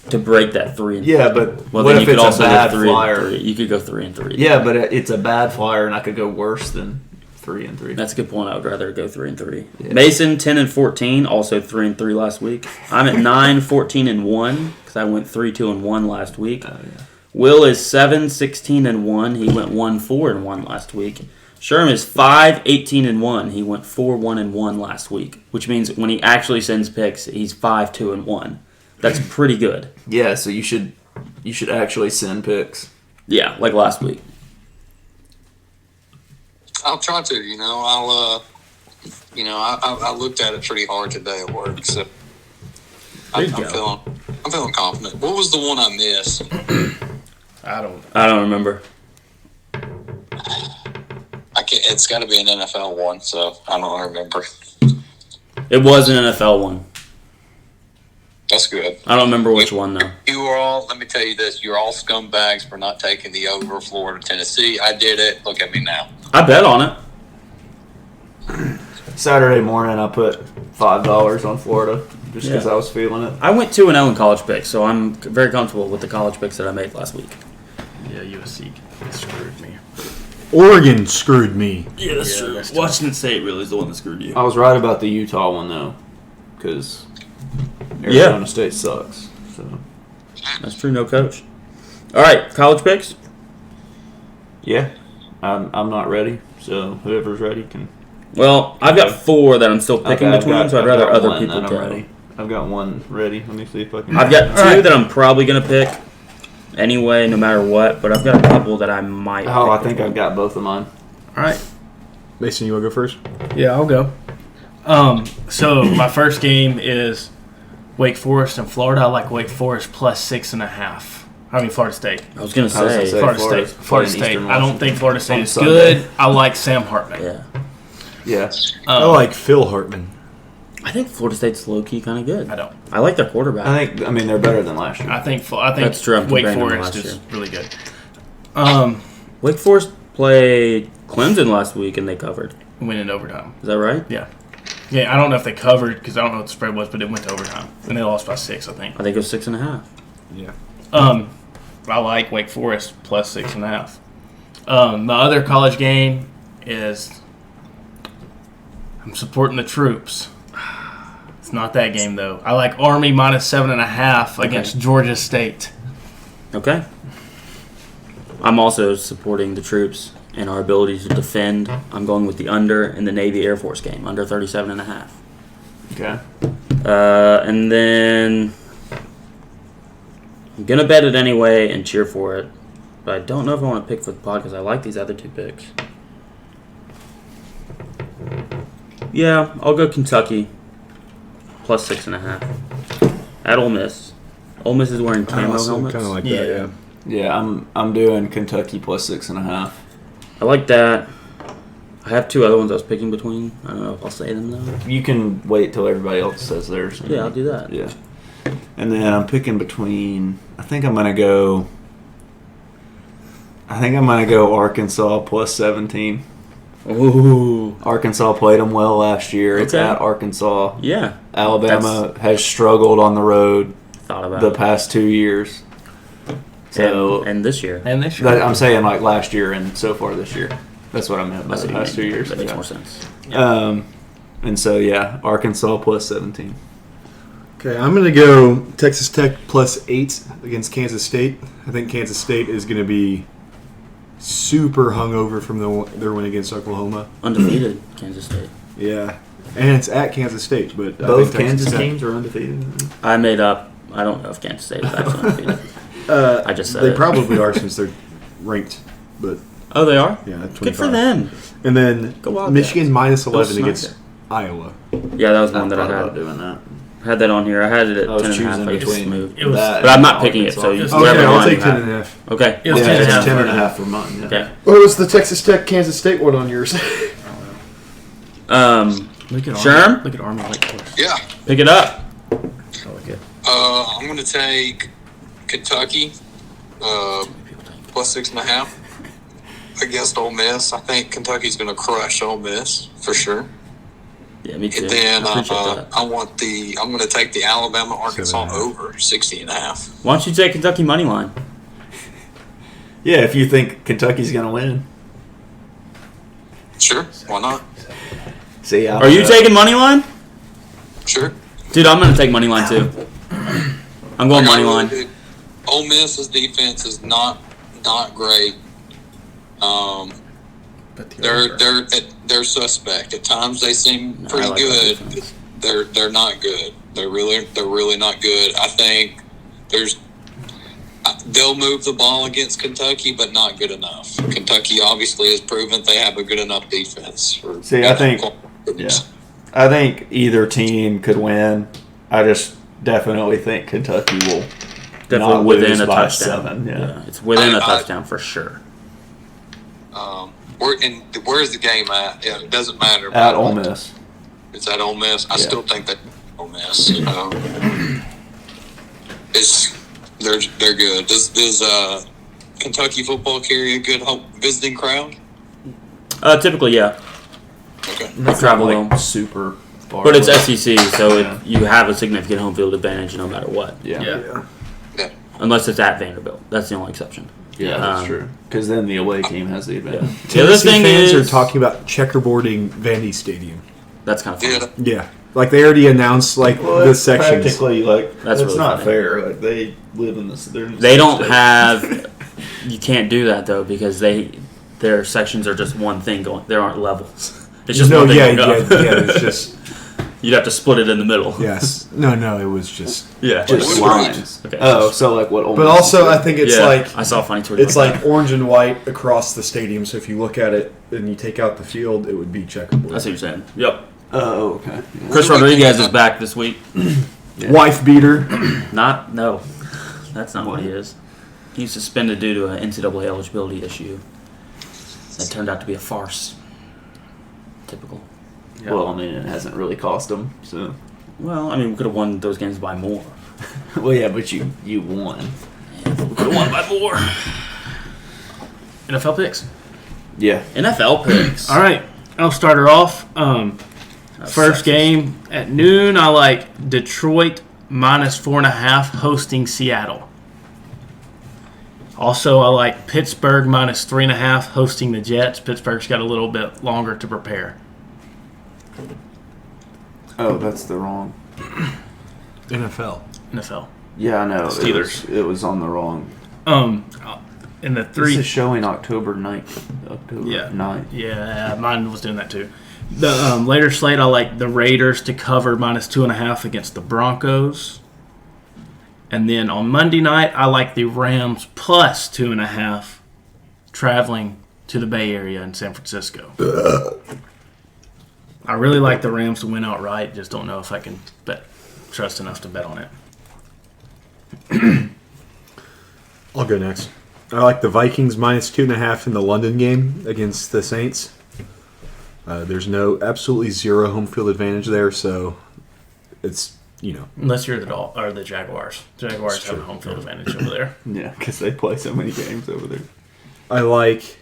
to break that 3-3. Yeah, but Well, what then if you could it's also a bad go flyer? 3-3. You could go 3-3. Yeah, but it's a bad flyer, and I could go worse than 3-3. That's a good point. I would rather go 3-3. Yeah. Mason 10-14, also 3-3 last week. I'm at 9-14-1 because I went 3-2-1 last week. Oh, yeah. Will is 7-16-1. He went 1-4-1 last week. Sherm is 5-18-1. He went 4-1-1 last week, which means when he actually sends picks, he's 5-2-1. That's pretty good. Yeah, so you should actually send picks. Yeah, like last week. I'll try to. I looked at it pretty hard today at work, so I'm feeling confident. What was the one I missed? I don't. I don't remember. I can't. It's got to be an NFL one, so I don't remember. It was an NFL one. That's good. I don't remember which one though. You are all. Let me tell you this: you're all scumbags for not taking the over Florida, Tennessee. I did it. Look at me now. I bet on it. Saturday morning, I put $5 on Florida just because Yeah. I was feeling it. I went 2-0 in college picks, so I'm very comfortable with the college picks that I made last week. Yeah, USC screwed me. Oregon screwed me. Yeah, that's Yeah, that's tough. Washington State really is the one that screwed you. I was right about the Utah one though, because Arizona State sucks. So That's true. No coach. All right, college picks. yeah, I'm not ready. So whoever's ready can. Well, I've got 4 that I'm still picking Okay, between, so I'd I've rather got other one people that go. I'm ready. I've got one ready. Let me see if I can. I've got 2 All right. that I'm probably gonna pick anyway, no matter what. But I've got a couple that I might. Oh, I pick think between. I've got both of mine. All right. Mason, you want to go first? Yeah, I'll go. So my first game is Wake Forest and Florida. I like Wake Forest plus 6.5. I mean Florida State. I was gonna I was gonna say. say- Florida Florida- State. Florida playing State. Eastern I don't Washington think Florida State on is Sunday. good. I like Sam Hartman. Yeah, Yeah, I like Phil Hartman. I think Florida State's low key kind of good. I don't. I like their quarterback. I mean they're better than last year. I think That's true. I'm Wake comparing them to Forest last is year. really good. Wake Forest played Clemson last week and they covered. Win in overtime. Is that right? Yeah. Yeah, I don't know if they covered because I don't know what the spread was, but it went to overtime and they lost by 6, I think. I think it was 6.5. Yeah. I like Wake Forest plus 6.5. My other college game is I'm supporting the troops. It's not that game though. I like Army minus 7.5 against Georgia State. Okay. I'm also supporting the troops and our ability to defend. I'm going with the under in the Navy Air Force game, under 37.5. Okay. And then I'm gonna bet it anyway and cheer for it, but I don't know if I want to pick for the pod because I like these other 2 picks. Yeah, I'll go Kentucky plus 6.5 at Ole Miss. Ole Miss is wearing I camo also helmets. kind of like Yeah. that, yeah. Yeah, I'm doing Kentucky plus 6.5. I like that. I have 2 other ones I was picking between. I don't know if I'll say them though. You can wait till everybody else says theirs. Yeah, I'll do that. Yeah. And then I'm picking between. I think I'm gonna go Arkansas plus 17. Ooh. Arkansas played them well last year. It's Okay. at Arkansas. Yeah. Alabama has struggled on the road Thought about the it. past 2 years. So And this year. And this that, I'm saying like last year and so far this year. That's what I meant by That's the what you past mean. 2 years. That makes Yeah. more sense. And so yeah, Arkansas plus 17. Okay, I'm going to go Texas Tech plus 8 against Kansas State. I think Kansas State is going to be super hungover from their win against Oklahoma. Undefeated Kansas State. Yeah. And it's at Kansas State, but I Both think Texas Kansas Tech- teams are undefeated. I made up. I don't know if Kansas State is actually undefeated. I just said They it. probably are since they're ranked, but Oh, they are? yeah, 25. Good for them. And then Go Wildcats. Michigan minus 11 Go against Sniper. Iowa. Yeah, that was I one that I thought had. about doing that. Had that on here. I had it at I was 10.5. choosing I just between moved. It was- that But I'm and not picking it, so Arkansas. you- Okay, whatever I'll one take you 10 have. and a half. Okay. It was Yeah, 10 and a it's half. 10 and a half for mine. Yeah. Okay. What was the Texas Tech Kansas State one on yours? Look at Sherm? Army. Look at Army Wake Forest. Yeah. Pick it up. I like it. I'm going to take Kentucky plus 6.5 against Ole Miss. I think Kentucky's going to crush Ole Miss for sure. Yeah, me too. And then I appreciate that. I'm going to take the Alabama Arkansas 7.5. over 60.5. Why don't you take Kentucky money line? Yeah, if you think Kentucky's going to win. Sure, why not? See, Are you taking money line? Sure. Dude, I'm gonna take money line too. I'm going money line. Ole Miss's defense is not great. But the over. They're suspect. At times they seem No, I pretty like that good. defense. They're not good. They're really not good. I think they'll move the ball against Kentucky, but not good enough. Kentucky obviously has proven they have a good enough defense. I think either team could win. I just definitely think Kentucky will Definitely within a touchdown. 7. Yeah. It's within a touchdown for sure. Where's the game at? Yeah, it doesn't matter. At Ole Miss. It's at Ole Miss. I still think that Ole Miss. They're good. Does Kentucky football carry a good visiting crowd? Typically, yeah. Okay. They travel well. Super far. But it's SEC, so you have a significant home field advantage no matter what. Yeah. Unless it's at Vanderbilt. That's the only exception. Yeah, that's true. Because then the away team has the advantage. The other Tennessee thing fans is are talking about checkerboarding Vandy Stadium. That's kind of fun. Yeah. Like they already announced the sections. Practically, that's really not funny. fair. Like they live in this. They don't have. You can't do that though because their sections are just one thing going. There aren't levels. It's just one thing going up. It's just. You'd have to split it in the middle. Yes. No. It was just. Yeah. Just lines. Okay. So like what? But also, I think it's I saw a funny tweet. It's like orange and white across the stadium. So if you look at it and you take out the field, it would be checkerboard. That's what you're saying. Yep. Oh, okay. Yeah. Chris Rodriguez is back this week. Wife beater. No, that's not what he is. He's suspended due to an NCAA eligibility issue. That turned out to be a farce. Typical. Yeah. Well, I mean, it hasn't really cost them. So. Well, I mean, we could have won those games by more. Well, yeah, but you won. Yeah, but we could have won by more. NFL picks. Yeah. NFL picks. All right, I'll start her off. First game at noon, I like Detroit -4.5 hosting Seattle. Also, I like Pittsburgh -3.5 hosting the Jets. Pittsburgh's got a little bit longer to prepare. Oh, that's the wrong. NFL. Yeah, I know. Steelers. It was on the wrong. In the This three. is showing October 9th. October 9th. Yeah, mine was doing that too. The later slate, I like the Raiders to cover -2.5 against the Broncos. And then on Monday night, I like the Rams +2.5 traveling to the Bay Area in San Francisco. I really like the Rams to win outright. Just don't know if I can trust enough to bet on it. I'll go next. I like the Vikings -2.5 in the London game against the Saints. There's absolutely zero home field advantage there, so it's Unless you're the Jaguars. Jaguars have a home field advantage over there. Yeah, because they play so many games over there. I like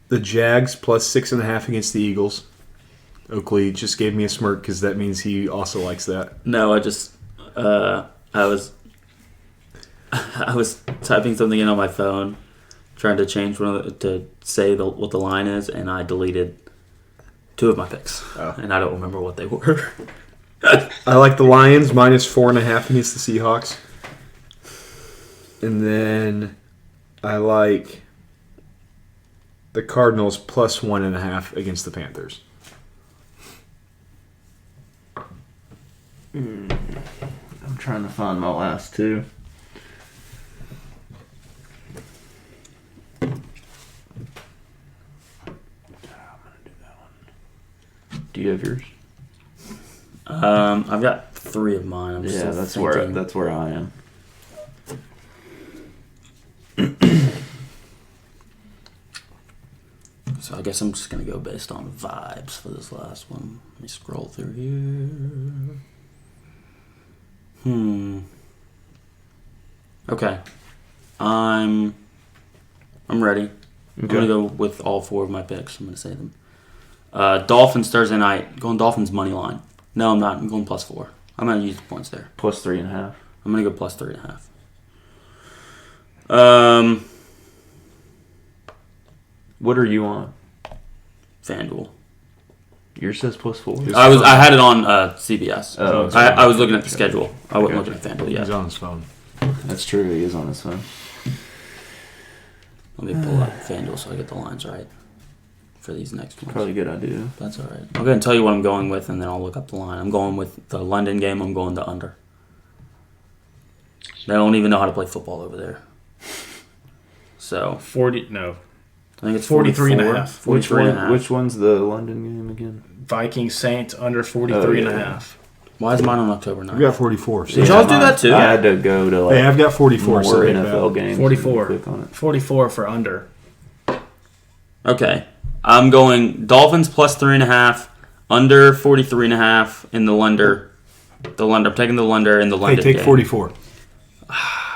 the Jags +6.5 against the Eagles. Oakley just gave me a smirk because that means he also likes that. No, I just I was typing something in on my phone, trying to change to say what the line is, and I deleted 2 of my picks, and I don't remember what they were. I like the Lions -4.5 against the Seahawks, and then I like the Cardinals +1.5 against the Panthers. I'm trying to find my last 2. Do you have yours? I've got 3 of mine. I'm Yeah, that's where I am. So I guess I'm just gonna go based on vibes for this last one. Let me scroll through here. Okay. I'm ready. Okay. I'm gonna go with all 4 of my picks. I'm gonna say them. Dolphins Thursday night. Going Dolphins money line. No, I'm not. I'm going +4. I'm gonna use the points there. +3.5. I'm gonna go +3.5. What are you on? FanDuel. Yours says +4. I had it on CBS. Oh, okay. I was looking at the schedule. I wasn't looking at FanDuel yet. He's on his phone. That's true. He is on his phone. Let me pull up FanDuel so I get the lines right for these next ones. Probably a good idea. That's all right. I'll go ahead and tell you what I'm going with, and then I'll look up the line. I'm going with the London game. I'm going the under. They don't even know how to play football over there. So 40. No. I think it's 43 and a 44, half. 43 and a half. Which one's the London game again? Vikings Saints under 43 and a half. Why is mine on October 9th? We got 44. So Did y'all do that too? I had to go to Hey, I've got 44. more So NFL games. 44. Click on it. 44 for under. Okay. I'm going Dolphins plus 3.5, under 43.5 in the Lunder. I'm taking the Lunder in the Hey, London take game. 44.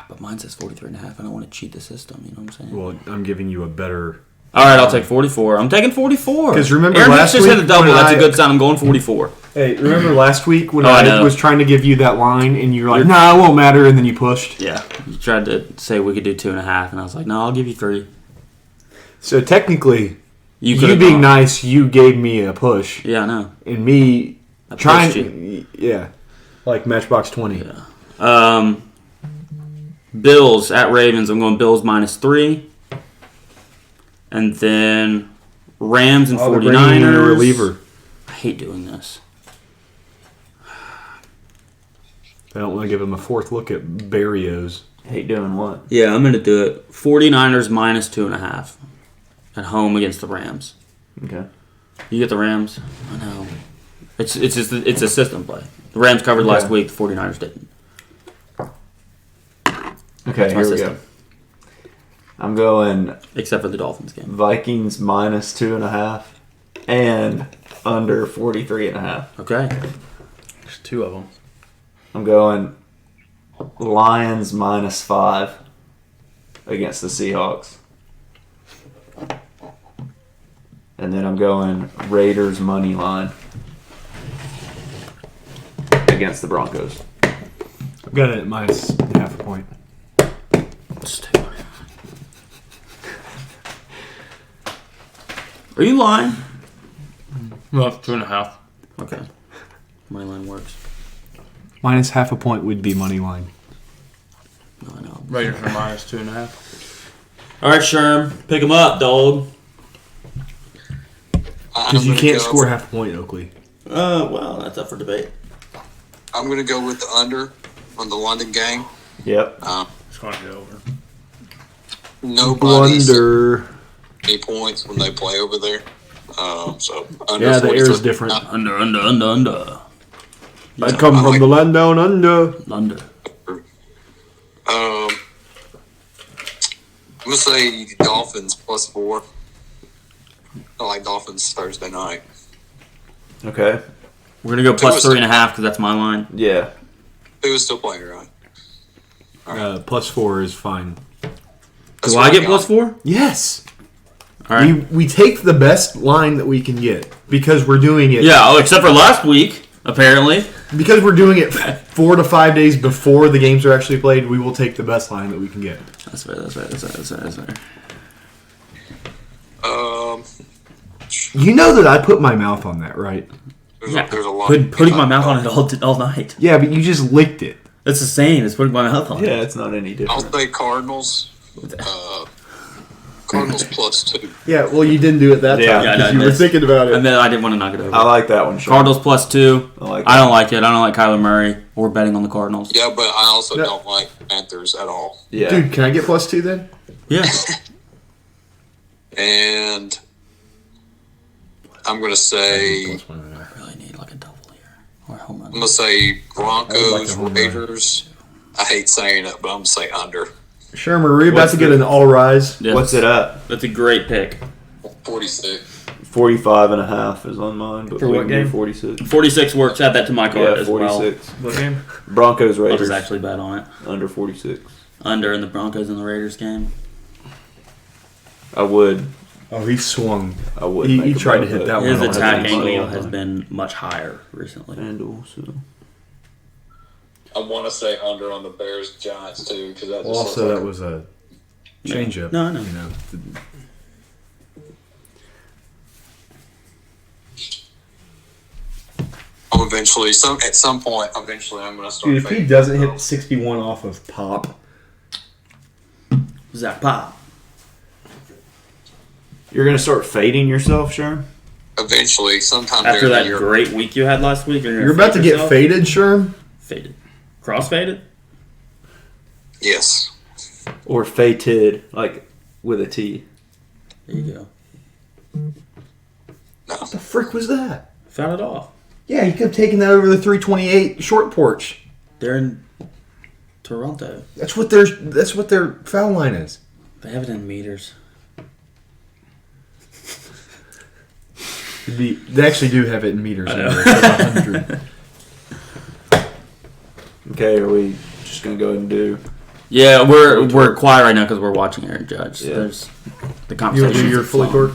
But mine says 43.5. I don't want to cheat the system. You know what I'm saying? Well, I'm giving you a better. All right, I'll take 44. I'm taking 44. 'Cause remember Aaron last just hit week a double. when That's a I- good sign. I'm going 44. Hey, remember last week when I I know. was trying to give you that line and you're like, "Nah, it won't matter," and then you pushed. Yeah. You tried to say we could do 2.5, and I was like, no, I'll give you 3. So technically, you could've being gone. nice, you gave me a push, Yeah, I know. and me I trying, pushed yeah, like Matchbox 20. Yeah. Bills at Ravens. I'm going Bills minus 3. And then Rams and Oh, they're bringing in 49ers. a reliever. I hate doing this. I don't want to give him a fourth look at Barrios. Hate doing what? Yeah, I'm going to do it. 49ers minus 2.5 at home against the Rams. Okay. You get the Rams? I know. It's a system play. The Rams covered last week. The 49ers didn't. Okay, my here we system. go. I'm going Except for the Dolphins game. Vikings minus 2.5 and under 43.5. Okay. There's 2 of them. I'm going Lions minus 5 against the Seahawks. And then I'm going Raiders money line against the Broncos. I've got it at minus half a point. Let's take one. Are you lying? Well, 2.5. Okay. My line works. Minus half a point would be money line. No, I know. Raiders are minus 2.5. All right, Sherm. Pick him up, dog. Because you can't score half a point, Oakley. Well, that's up for debate. I'm going to go with the under on the London game. Yep. It's going to go over. Nobody's Blunder. any points when they play over there. So under Yeah, the air is 43. different. Under. I come from the land down under. Under. I'm going to say Dolphins plus 4. I like Dolphins Thursday night. Okay. We're going to go plus 3.5 because that's my line. Yeah. Who is still playing, right? Plus 4 is fine. That's Do what I get got. plus 4? Yes. All right. We take the best line that we can get because we're doing it. Yeah, except for last week, apparently. Because we're doing it 4 to 5 days before the games are actually played, we will take the best line that we can get. That's fair. You know that I put my mouth on that, right? There's a lot. Putting my mouth on it all night. Yeah, but you just licked it. It's the same as putting my mouth on Yeah, it. it's not any I'll different. say Cardinals. Cardinals plus 2. Yeah, well, you didn't do it that Yeah. time Yeah, because no, you were thinking about it. And then I didn't want to knock it over. I like that one, Sean. Cardinals plus 2. I like I don't like it. I don't like Kyler Murray or betting on the Cardinals. Yeah, but I also No. don't like Panthers at all. Yeah. Dude, can I get plus 2 then? Yeah. And I'm going to say, I really need like a double here. Or a home run. I'm going to say I would like Broncos, a home run. Raiders. I hate saying it, but I'm going to say under. Sherman, are we about What's to get the- an all rise? Yeah, What's it at? That's a great pick. 46. 45.5 is on mine, but For we what can do game? 46. 46 works. Add that to my card Yeah, as well. 46. What game? Broncos, I'll Raiders. just actually bet on it. Under 46. Under in the Broncos and the Raiders game. I would. Oh, he swung. I would. He make a tried to bet, hit but that one. His I don't attack have any money angle on has that. been much higher recently. FanDuel, so. I want to say under on the Bears Giants too, because that just Well, looks also, like that was a change-up. No, I know. You know. eventually, at some point, eventually, I'm going to start. Dude, if he fading. doesn't hit 61 off of pop, Zach Pop. You're gonna start fading yourself, Sherm? Eventually, sometime After during that the year. great week you had last week, You're about to get faded, Sherm? Faded. Cross-faded? Yes. Or fated, like with a T. There you go. What the frick was that? Found it off. Yeah, you could have taken that over the 328 short porch. They're in Toronto. That's what their foul line is. They have it in meters. They actually do have it in meters. I know. It's 100. Okay, are we just gonna go ahead and do? Yeah, we're quiet right now because we're watching Aaron Judge. So Yeah. there's the You conversation. want to do your fully torqued?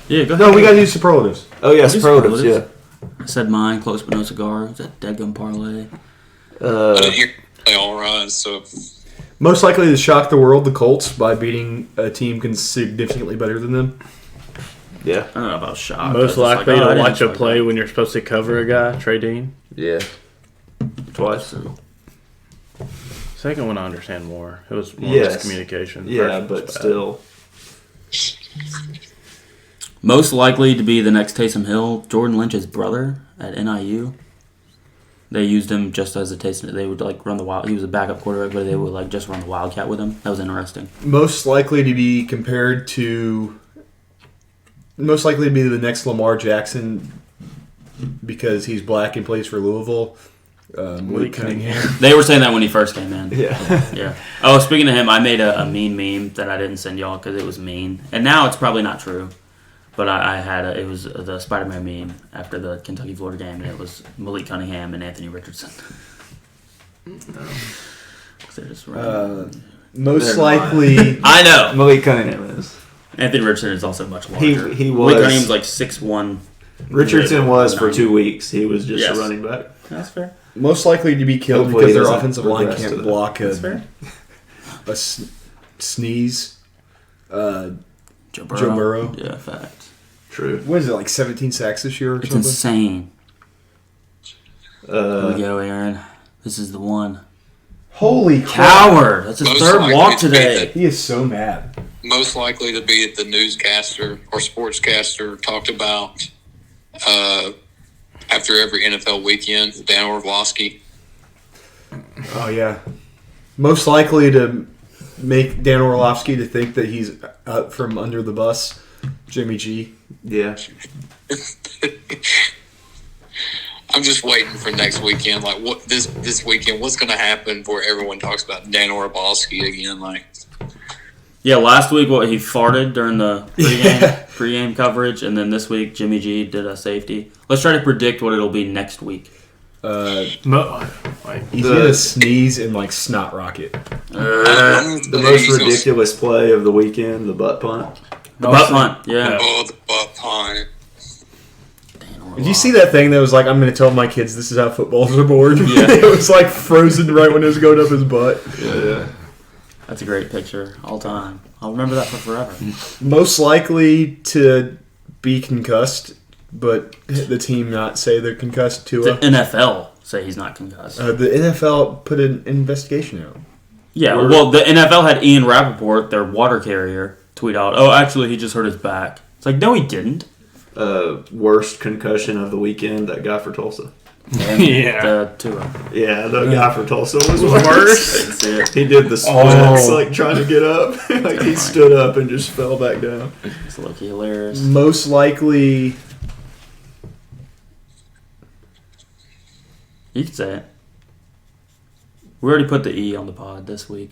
Yeah, go ahead. No, we got to do superlatives. Oh yeah, Do superlatives. Yeah. superlatives. I said mine, close but no cigar. Is that dead gum parlay? I didn't hear they all rise, so Most likely to shock the world, the Colts, by beating a team significantly better than them. Yeah. I don't know about shock. Most It's just likely like, oh, I to didn't watch a expect play that. when you're supposed to cover a guy, Trey Dean. Yeah. Twice. Second one I understand more. It was more Yes. miscommunication. Yeah, First was but bad. still. Most likely to be the next Taysom Hill, Jordan Lynch's brother at NIU. They used him just as a Taysom. They would like run the wild. He was a backup quarterback, but they would like just run the Wildcat with him. That was interesting. Most likely to be the next Lamar Jackson because he's black and plays for Louisville. Malik Cunningham. They were saying that when he first came in. Yeah. Yeah. Oh, speaking of him, I made a mean meme that I didn't send y'all because it was mean, and now it's probably not true. But I had it was the Spider-Man meme after the Kentucky-Florida game, and it was Malik Cunningham and Anthony Richardson. They're just Most They're likely, I know. Malik Cunningham is. Anthony Richardson is also much larger. He Malik was. Cunningham's like 6'1". Richardson was for 90. 2 weeks. He was just Yes. a running back. That's fair. most likely to be killed Hopefully because he their doesn't offensive line progress to can't that. block That's fair. a sneeze. Joe Burrow. Yeah, fact. True. What is it, like 17 sacks this year or It's something? insane. Here Uh, we go, Aaron. This is the one. Holy crap. Coward. That's his Most third likely walk to be today. He is so mad. most likely to be the newscaster or sportscaster talked about after every NFL weekend, Dan Orlovsky. Oh, yeah. Most likely to make Dan Orlovsky to think that he's out from under the bus, Jimmy G. yeah. I'm just waiting for next weekend. Like what this weekend, what's going to happen where everyone talks about Dan Orlovsky again? Like Yeah, last week he farted during the pregame coverage, and then this week Jimmy G did a safety. Let's try to predict what it'll be next week. He's The- gonna sneeze and like snot rocket. The most ridiculous play of the weekend, the butt punt. The butt punt, yeah. Oh, the butt punt. Did you see that thing that was like, I'm gonna tell my kids this is how footballs are bored? Yeah. It was like frozen right when it was going up his butt. Yeah. That's a great picture, all time. I'll remember that for forever. Most likely to be concussed, but the team not say they're concussed to The NFL say he's not concussed. the NFL put an investigation out. Yeah, well, the NFL had Ian Rappaport, their water carrier, tweet out, "Oh, actually, he just hurt his back." It's like, no, he didn't. Worst concussion of the weekend, that guy for Tulsa. Yeah. The Tua. Yeah, the guy for Tulsa was I worse. didn't see it. He did the splits, like trying to get up. Like he stood up and just fell back down. It's low-key hilarious. Most likely, You can say it. We already put the E on the pod this week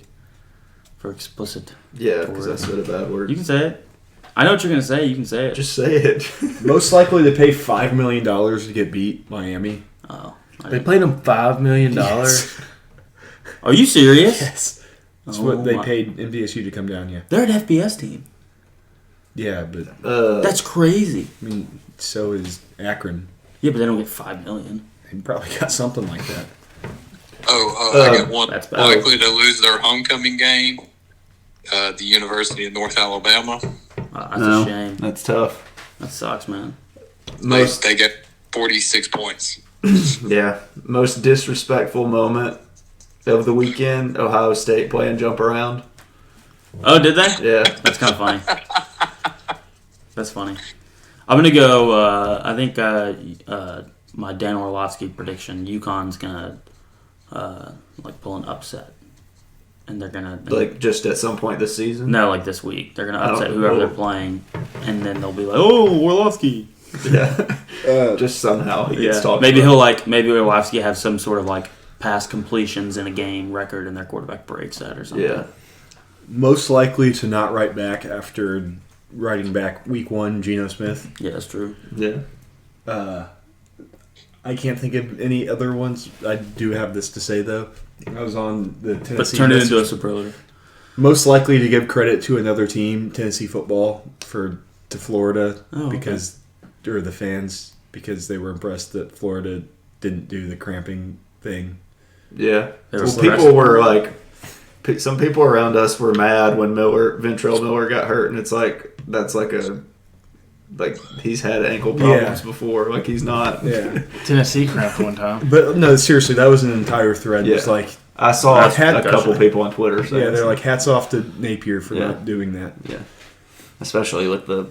for explicit. Yeah, because I said a bad word. You can say it. I know what you're going to say. You can say it. Just say it. most likely to pay $5 million to get beat Miami. Oh. They paid him $5 million. Yes. Are you serious? Yes. That's Oh what they my- paid MVSU to come down, yeah. They're an FBS team. Yeah, but That's crazy. I mean, so is Akron. Yeah, but they don't get $5 million. They probably got something like that. I got one That's bad. likely to lose their homecoming game. The University of North Alabama. That's No, a shame. that's tough. That sucks, man. They get 46 points. Yeah, most disrespectful moment of the weekend, Ohio State playing jump around. Oh, did they? Yeah. That's kind of funny. That's funny. I'm gonna go. I think my Dan Orlovsky prediction: UConn's gonna pull an upset, and they're gonna Like just at some point this season. no, like this week they're gonna I don't upset whoever know. they're playing, and then they'll be like, "Oh, Orlovsky." Yeah. Just somehow he gets talked maybe about. maybe Orlovsky have some sort of like pass completions in a game record, and their quarterback breaks that or something. Yeah. Most likely to not write back after writing back week 1, Geno Smith. Yeah, that's true. Yeah. I can't think of any other ones. I do have this to say, though. I was on the But Tennessee. turn it into a superlative. Most likely to give credit to another team, Tennessee football, to Florida because or the fans because they were impressed that Florida didn't do the cramping thing. Yeah. They were Well, stressed. people were like, some people around us were mad when Ventrell Miller got hurt, and it's like that's like he's had ankle problems before. Like he's not. Yeah, Tennessee cramped one time. but no, seriously, that was an entire thread. Yeah. It was like, I saw That's a couple concussion. people on Twitter saying, yeah, they're like hats off to Napier for Yeah. not doing that. yeah, especially with the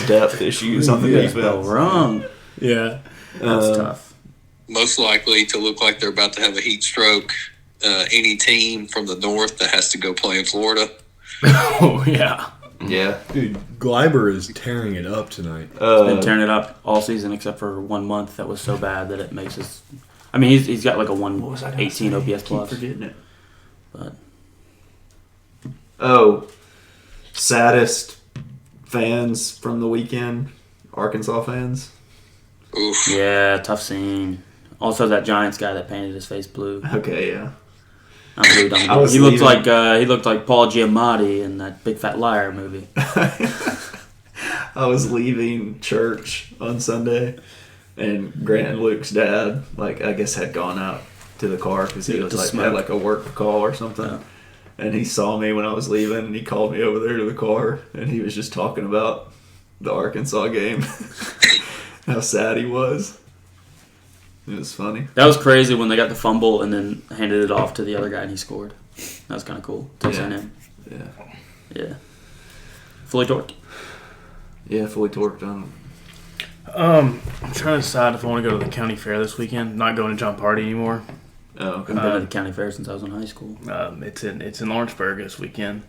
depth issues on the Yeah. defense. Oh, wrong. Yeah. That's tough. Most likely to look like they're about to have a heat stroke. Any team from the north that has to go play in Florida. Oh, yeah. Yeah. Dude, Gleiber is tearing it up tonight. Been tearing it up all season except for 1 month that was so bad that it makes us. I mean, he's got like a 118 OPS plus. Keep forgetting it. But Oh, saddest fans from the weekend, Arkansas fans. Oof. yeah, tough scene. Also, that Giants guy that painted his face blue. Okay, yeah. I'm blue, dumb. I was He looked leaving- he looked like Paul Giamatti in that Big Fat Liar movie. I was leaving church on Sunday, and Grant and Luke's dad, I guess, had gone out to the car because he was To had smoke. a work call or something. Yeah. And he saw me when I was leaving, and he called me over there to the car, and he was just talking about the Arkansas game, how sad he was. It was funny. That was crazy when they got the fumble and then handed it off to the other guy and he scored. That was kind of cool. Touchdown him. Yeah, Yeah. Fully torqued. yeah, fully torqued on. I'm trying to decide if I want to go to the county fair this weekend. Not going to John Party anymore. Oh, okay. I've been to the county fair since I was in high school. It's in Lawrenceburg this weekend.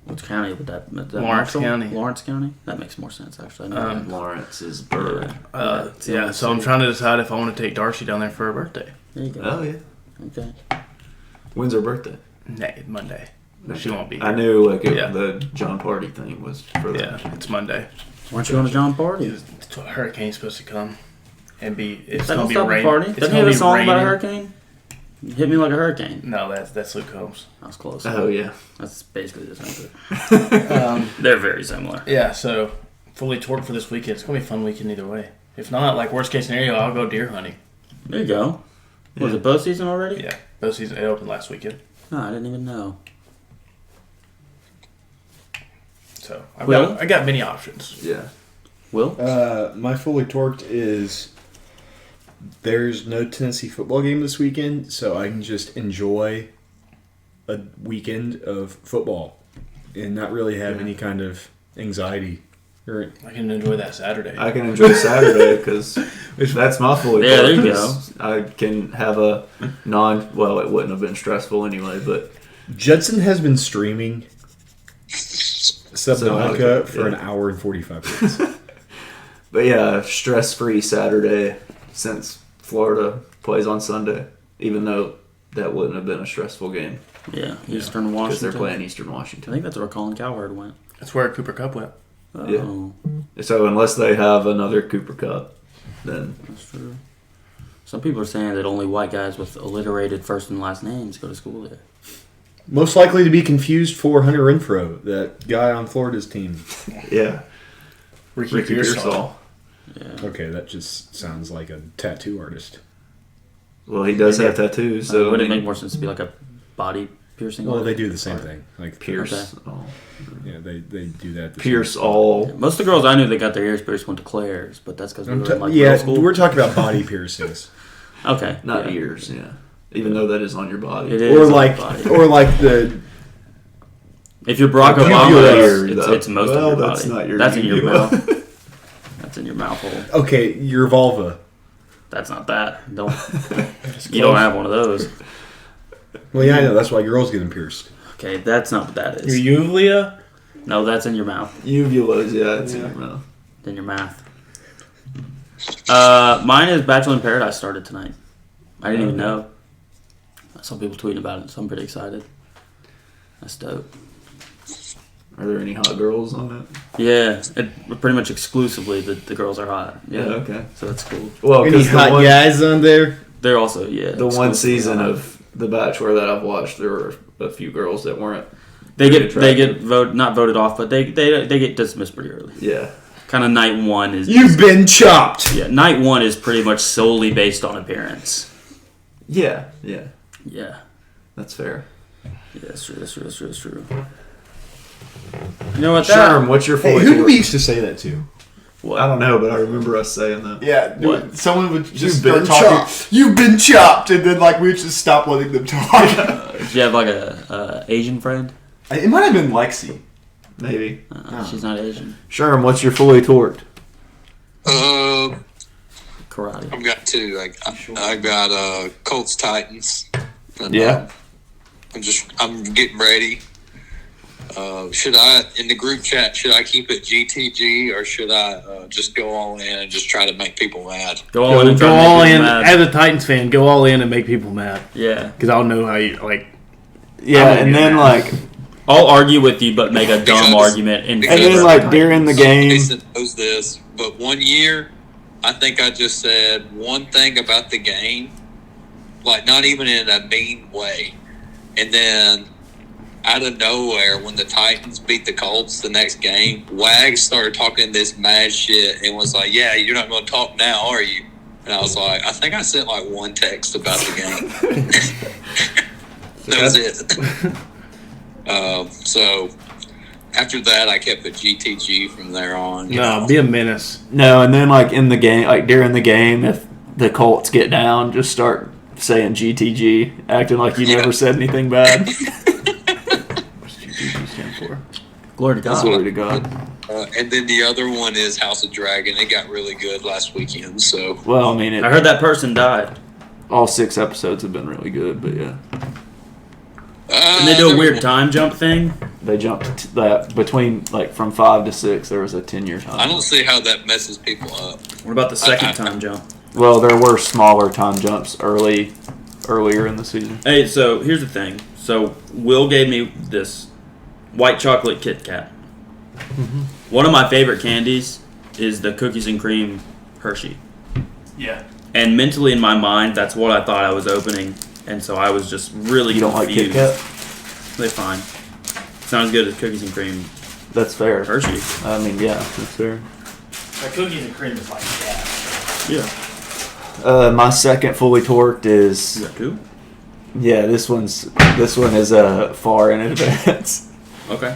Which county would that Lawrence Marshall? County. Lawrence County? That makes more sense, actually. I know that. Lawrence's bird. Yeah, so I'm trying to decide if I want to take Darcy down there for her birthday. There you go. Oh yeah. Okay. When's her birthday? Monday. She won't be here. I knew Yeah. the John Party thing was for that. Yeah, it's Monday. Weren't you on a John Party? A hurricane's supposed to come and it's That going don't to be stop a raining. party. It's Doesn't he going have to a be song about a raining. hurricane? Hit me like a hurricane. No, that's Luke Combs. That was close. Oh yeah. That's basically the same thing. They're very similar. Yeah, so fully torqued for this weekend. It's going to be a fun weekend either way. If not, worst case scenario, I'll go deer hunting. There you go. Was Yeah. it bow season already? Yeah, both season it opened last weekend. No, I didn't even know. So Well- I got many options. Yeah. Will? My fully torqued is there's no Tennessee football game this weekend, so I can just enjoy a weekend of football and not really have any kind of anxiety. Or I can enjoy that Saturday. I can enjoy Saturday because that's my fully. Yeah, there you torqued, 'cause I can have a well, it wouldn't have been stressful anyway, but Judson has been streaming Subnautica Subnautica, for an yeah. hour and 45 minutes. But yeah, stress-free Saturday since Florida plays on Sunday, even though that wouldn't have been a stressful game Yeah, Eastern because Washington. they're playing Eastern I Washington. think that's where Colin Cowherd went. That's where Cooper Cup went. Oh, So unless they have another Cooper Cup, then that's true. Some people are saying that only white guys with alliterated first and last names go to school there. Most likely to be confused for Hunter Renfro, that guy on Florida's team. yeah, Ricky Pearsall. Yeah. Okay, that just sounds like a tattoo artist. Well, he does have tattoos, so would I it mean, make more sense to be like a body piercing? Well, artist? they do the same thing. Like Pierce. Okay. Oh. Yeah, they do that. Pierce all. Most of the girls I knew that got their ears pierced went to Claire's, but that's because we were in like yeah, middle school. we're talking about body piercings, Okay. Not yeah. ears, yeah. Even though that is on your body. It is or on like, the body. or like the If you're Barack Uvula Obama, ear, it's most of your that's body. not your That's in your uvula. mouth. That's in your mouth hole. Okay, your vulva. That's not that. Don't. You don't have one of those. Well, yeah, I know. That's why girls get them pierced. Okay, that's not what that Your is. uvula? No, that's in your mouth. Uvulas, yeah, it's in your mouth. In your mouth. Mine is Bachelor in Paradise started tonight. I didn't even know. Some people tweeting about it, so I'm pretty excited. That's dope. Are there any hot girls on it? Yeah, pretty much exclusively the girls are hot. Yeah, okay. so that's cool. Well, Any because hot guys on there? They're also the one exclusively season hot. of The Bachelor that I've watched, there were a few girls that weren't. They very get attractive. not voted off, but they get dismissed pretty early. Yeah. Kind of night one is You've been chopped. yeah. Night one is pretty much solely based on appearance. Yeah. Yeah, That's fair. that's true. You know what? Sherm, what's your Hey, fully who do torqued? we used to say that to? What? I don't know, but I remember us saying that. Yeah, What? someone would just You've been start talking. chopped. You've been chopped, and then like we would just stop letting them talk. Do you have like a Asian friend? It might have been Lexi. Maybe. She's not Asian. Sherm, what's your fully torqued? Karate. I've got two. I got Colts Titans. And, Yeah. I'm getting ready. Should I, in the group chat, should I keep it GTG or should I just go all in and just try to make people mad? Go all in and try Go to make all people in. mad. As a Titans fan, go all in and make people mad. Yeah. Because I'll know how you, like... Yeah, I'm and gonna then get like, I'll argue with you, but make a dumb Because- argument. In because- and favor then of like the during the Titans. game. Jason knows this, but one year, I think I just said one thing about the game, like not even in a mean way. And then out of nowhere, when the Titans beat the Colts the next game, Wags started talking this mad shit and was like, yeah, you're not going to talk now, are you? And I was like, I think I sent like one text about the game. That was it. So after that, I kept it GTG from there on. you No, know. be a menace. No, and then like in the game, like during the game, if the Colts get down, just start saying GTG, acting like you never said anything bad. What's GTG stand for? Glory to God. Glory to God. And then the other one is House of Dragon. It got really good last weekend. So Well, I mean, I heard that person died. all 6 episodes have been really good, but yeah, And they do a weird time jump thing. they jumped that between like from 5 to 6. There was a 10-year time. I don't see how that messes people up. What about the second time jump? Well, there were smaller time jumps earlier in the season. Hey, so here's the thing. So Will gave me this white chocolate Kit Kat. One of my favorite candies is the cookies and cream Hershey. Yeah. And mentally in my mind, that's what I thought I was opening. And so I was just really You don't like confused. Kit Kat? They're fine. Sounds good as cookies and cream That's fair. Hershey. I mean, yeah, that's fair. The cookies and cream is like gas. Yeah. My second fully torqued You is got two? this one is far in advance. Okay.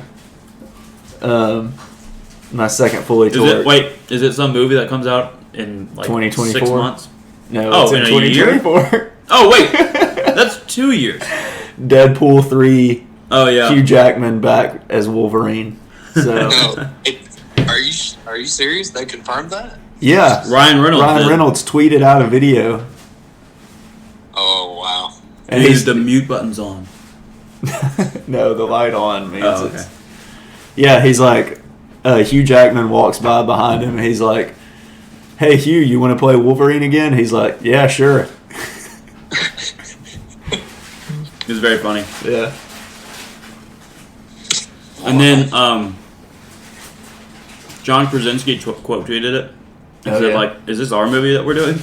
My second fully torqued. Is it some movie that comes out in like 2024? 6 months? No, Oh, it's in in a year? 2024. Oh wait, that's 2 years. Deadpool 3. Oh yeah. Hugh Jackman back as Wolverine. So No, are you serious? They confirmed that? yeah, Ryan Reynolds. did. Reynolds tweeted out a video, Oh wow. and Dude, he's the mute button's on. no, the light on means Oh, it's okay. yeah. He's like Hugh Jackman walks by behind him. And he's like, "Hey Hugh, you want to play Wolverine again?" He's like, "Yeah, sure." It was very funny. Yeah. And then John Krasinski quote tweeted it and Oh, said yeah. like, "Is this our movie that we're doing?"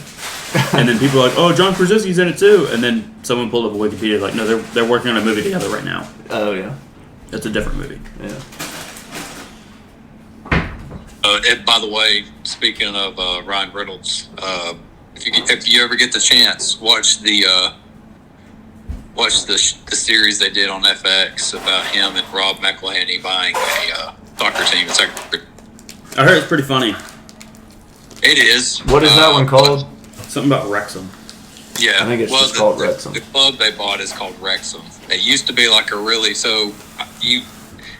And then people are like, "Oh, John Krasinski's in it too." And then someone pulled up a Wikipedia like, "No, they're working on a movie together right now. Oh yeah. It's a different movie." Yeah. And by the way, speaking of Ryan Reynolds, if you ever get the chance, watch the series they did on FX about him and Rob McElhenney buying a soccer team. It's like, I heard it's pretty funny. it is. What is that one called? Something about Wrexham. Yeah, I think it's just called Wrexham. The club they bought is called Wrexham. It used to be like a really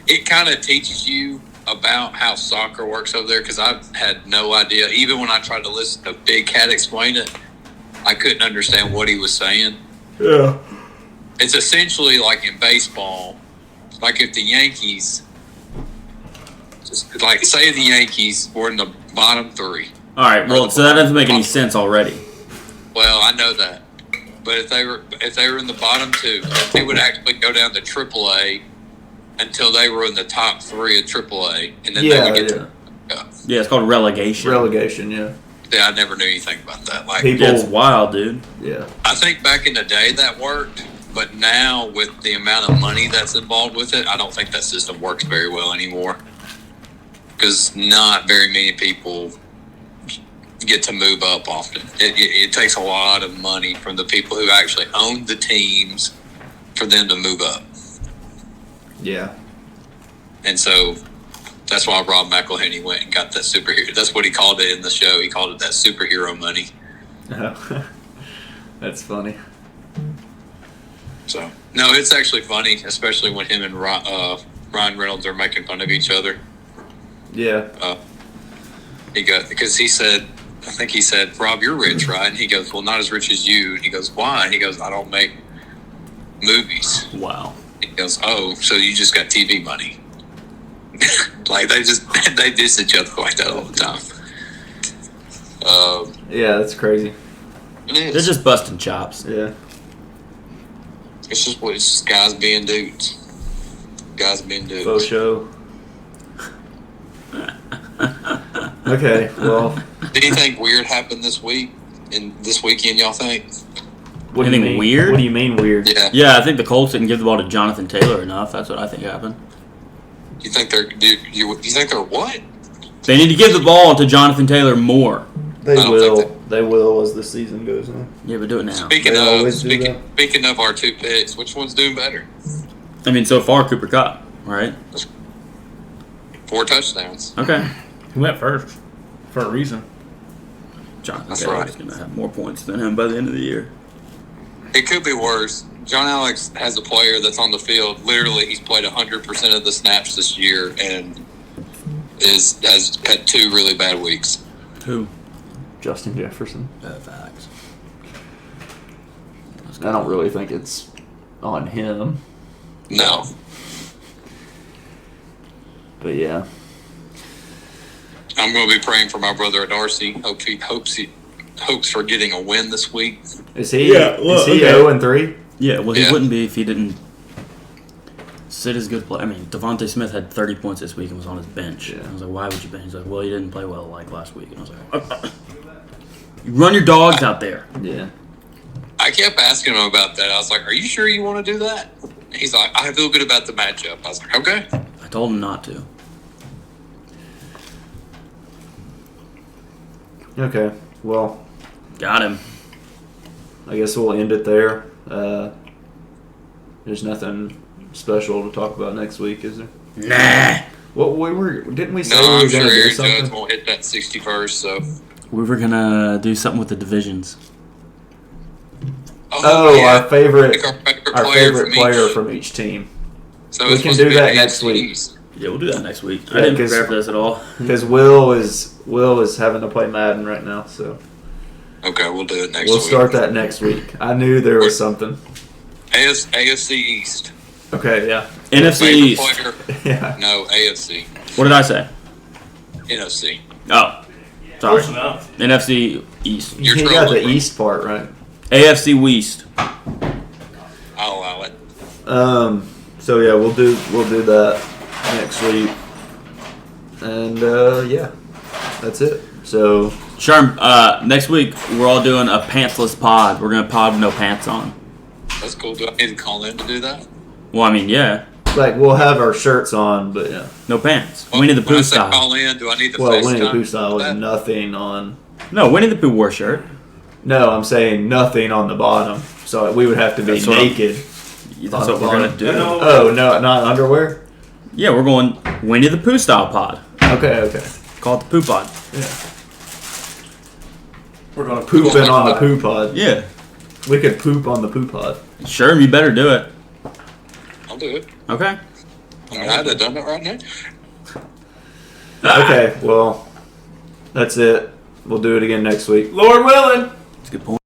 it kind of teaches you about how soccer works over there, because I had no idea. Even when I tried to listen to Big Cat explain it, I couldn't understand what he was saying. Yeah. It's essentially like in baseball, like if the Yankees, just like say the Yankees were in the bottom three. All right. Well, so that doesn't make any sense already. Well, I know that, but if they were in the bottom two, they would actually go down to AAA until they were in the top three of AAA, and then they would get to. Yeah, it's called relegation. Relegation, yeah. Yeah, I never knew anything about that. Like, People- Yeah, it's wild, dude. Yeah. I think back in the day that worked, but now with the amount of money that's involved with it, I don't think that system works very well anymore. Because not very many people get to move up often. It takes a lot of money from the people who actually own the teams for them to move up. Yeah. And so that's why Rob McElhenney went and got that superhero. That's what he called it in the show. He called it that superhero money. That's funny. So, no, it's actually funny, especially when him and Ryan Reynolds are making fun of each other. Yeah. Because he said, I think he said, Rob, you're rich, right? And he goes, well, not as rich as you. And he goes, why? And he goes, I don't make movies. Wow. He goes, oh, so you just got TV money. Like, they diss each other like that all the time. Yeah, that's crazy. It is. They're just busting chops. Yeah. It's just guys being dudes. Guys being dudes. Faux show. Okay, well. Did anything weird happen this weekend, y'all think? What do you Anything mean? weird? What do you mean weird? Yeah. Yeah, I think the Colts didn't give the ball to Jonathan Taylor enough. That's what I think happened. You think they're what? They need to give the ball to Jonathan Taylor more. They I don't will. think They will as the season goes on. Yeah, but do it now. Speaking They always do speaking of our two picks, which one's doing better? I mean, so far, Cooper Kupp, right? 4 touchdowns. Okay. He went first for a reason. Jonathan That's Taylor's right. going to have more points than him by the end of the year. It could be worse. John Alex has a player that's on the field. Literally, he's played 100% of the snaps this year and has had 2 really bad weeks. Who? Justin Jefferson. Facts. I don't really think it's on him, No. but yeah. I'm going to be praying for my brother Darcy. Hopes for getting a win this week. Is he? Yeah, well, is he okay. 0-3? Yeah, well, he Yeah. wouldn't be if he didn't sit his good play. I mean, Devontae Smith had 30 points this week and was on his bench. Yeah. I was like, why would you bench? He's like, well, he didn't play well like last week. And I was like, you run your dogs out there. Yeah. I kept asking him about that. I was like, are you sure you want to do that? He's like, I feel good about the matchup. I was like, okay. I told him not to. Okay. Well, Got him. I guess we'll end it there. There's nothing special to talk about next week, is there? Nah. Well, didn't we say No, we were I'm going sure to do Aaron Judge something? won't hit that 61st. So. We were going to do something with the divisions. Oh, yeah. our favorite, Pick our favorite player each. from each team. So We it's can supposed to do be that an next week. AFCs. Yeah, we'll do that next week. Yeah, I didn't 'cause- prepare for this at all. Because Will is having to play Madden right now, so Okay, we'll do it next we'll week. start that next week. I knew there was something. AFC East. Okay, yeah. NFC Favorite East. player? Yeah. No, AFC. What did I say? NFC. Oh. Sorry. Close enough. NFC East. You're He got trolling the me. East part right. AFC West. I'll allow it. So yeah, we'll do that next week. And yeah. That's it. So Sherm, next week we're all doing a pantsless pod. We're gonna pod with no pants on. That's cool. Do I need to call in to do that? Well, I mean, yeah, like we'll have our shirts on, but yeah. no pants. Winnie the When I Pooh say style. call in, do I need to Well, FaceTime Winnie the Pooh style for was that? nothing on. No, Winnie the Pooh wore a shirt. No, I'm saying nothing on the bottom. So we would have to be That's what- naked. That's what we're gonna do. No. Oh no, not underwear. Yeah, we're going Winnie the Pooh style pod. Okay. Call it the Pooh pod. Yeah. We're gonna poop in on the poo pod. Yeah. We could poop on the poo pod. Sherm, you better do it. I'll do it. Okay. I'd have done it right now. Okay, well, that's it. We'll do it again next week. Lord willing. That's a good point.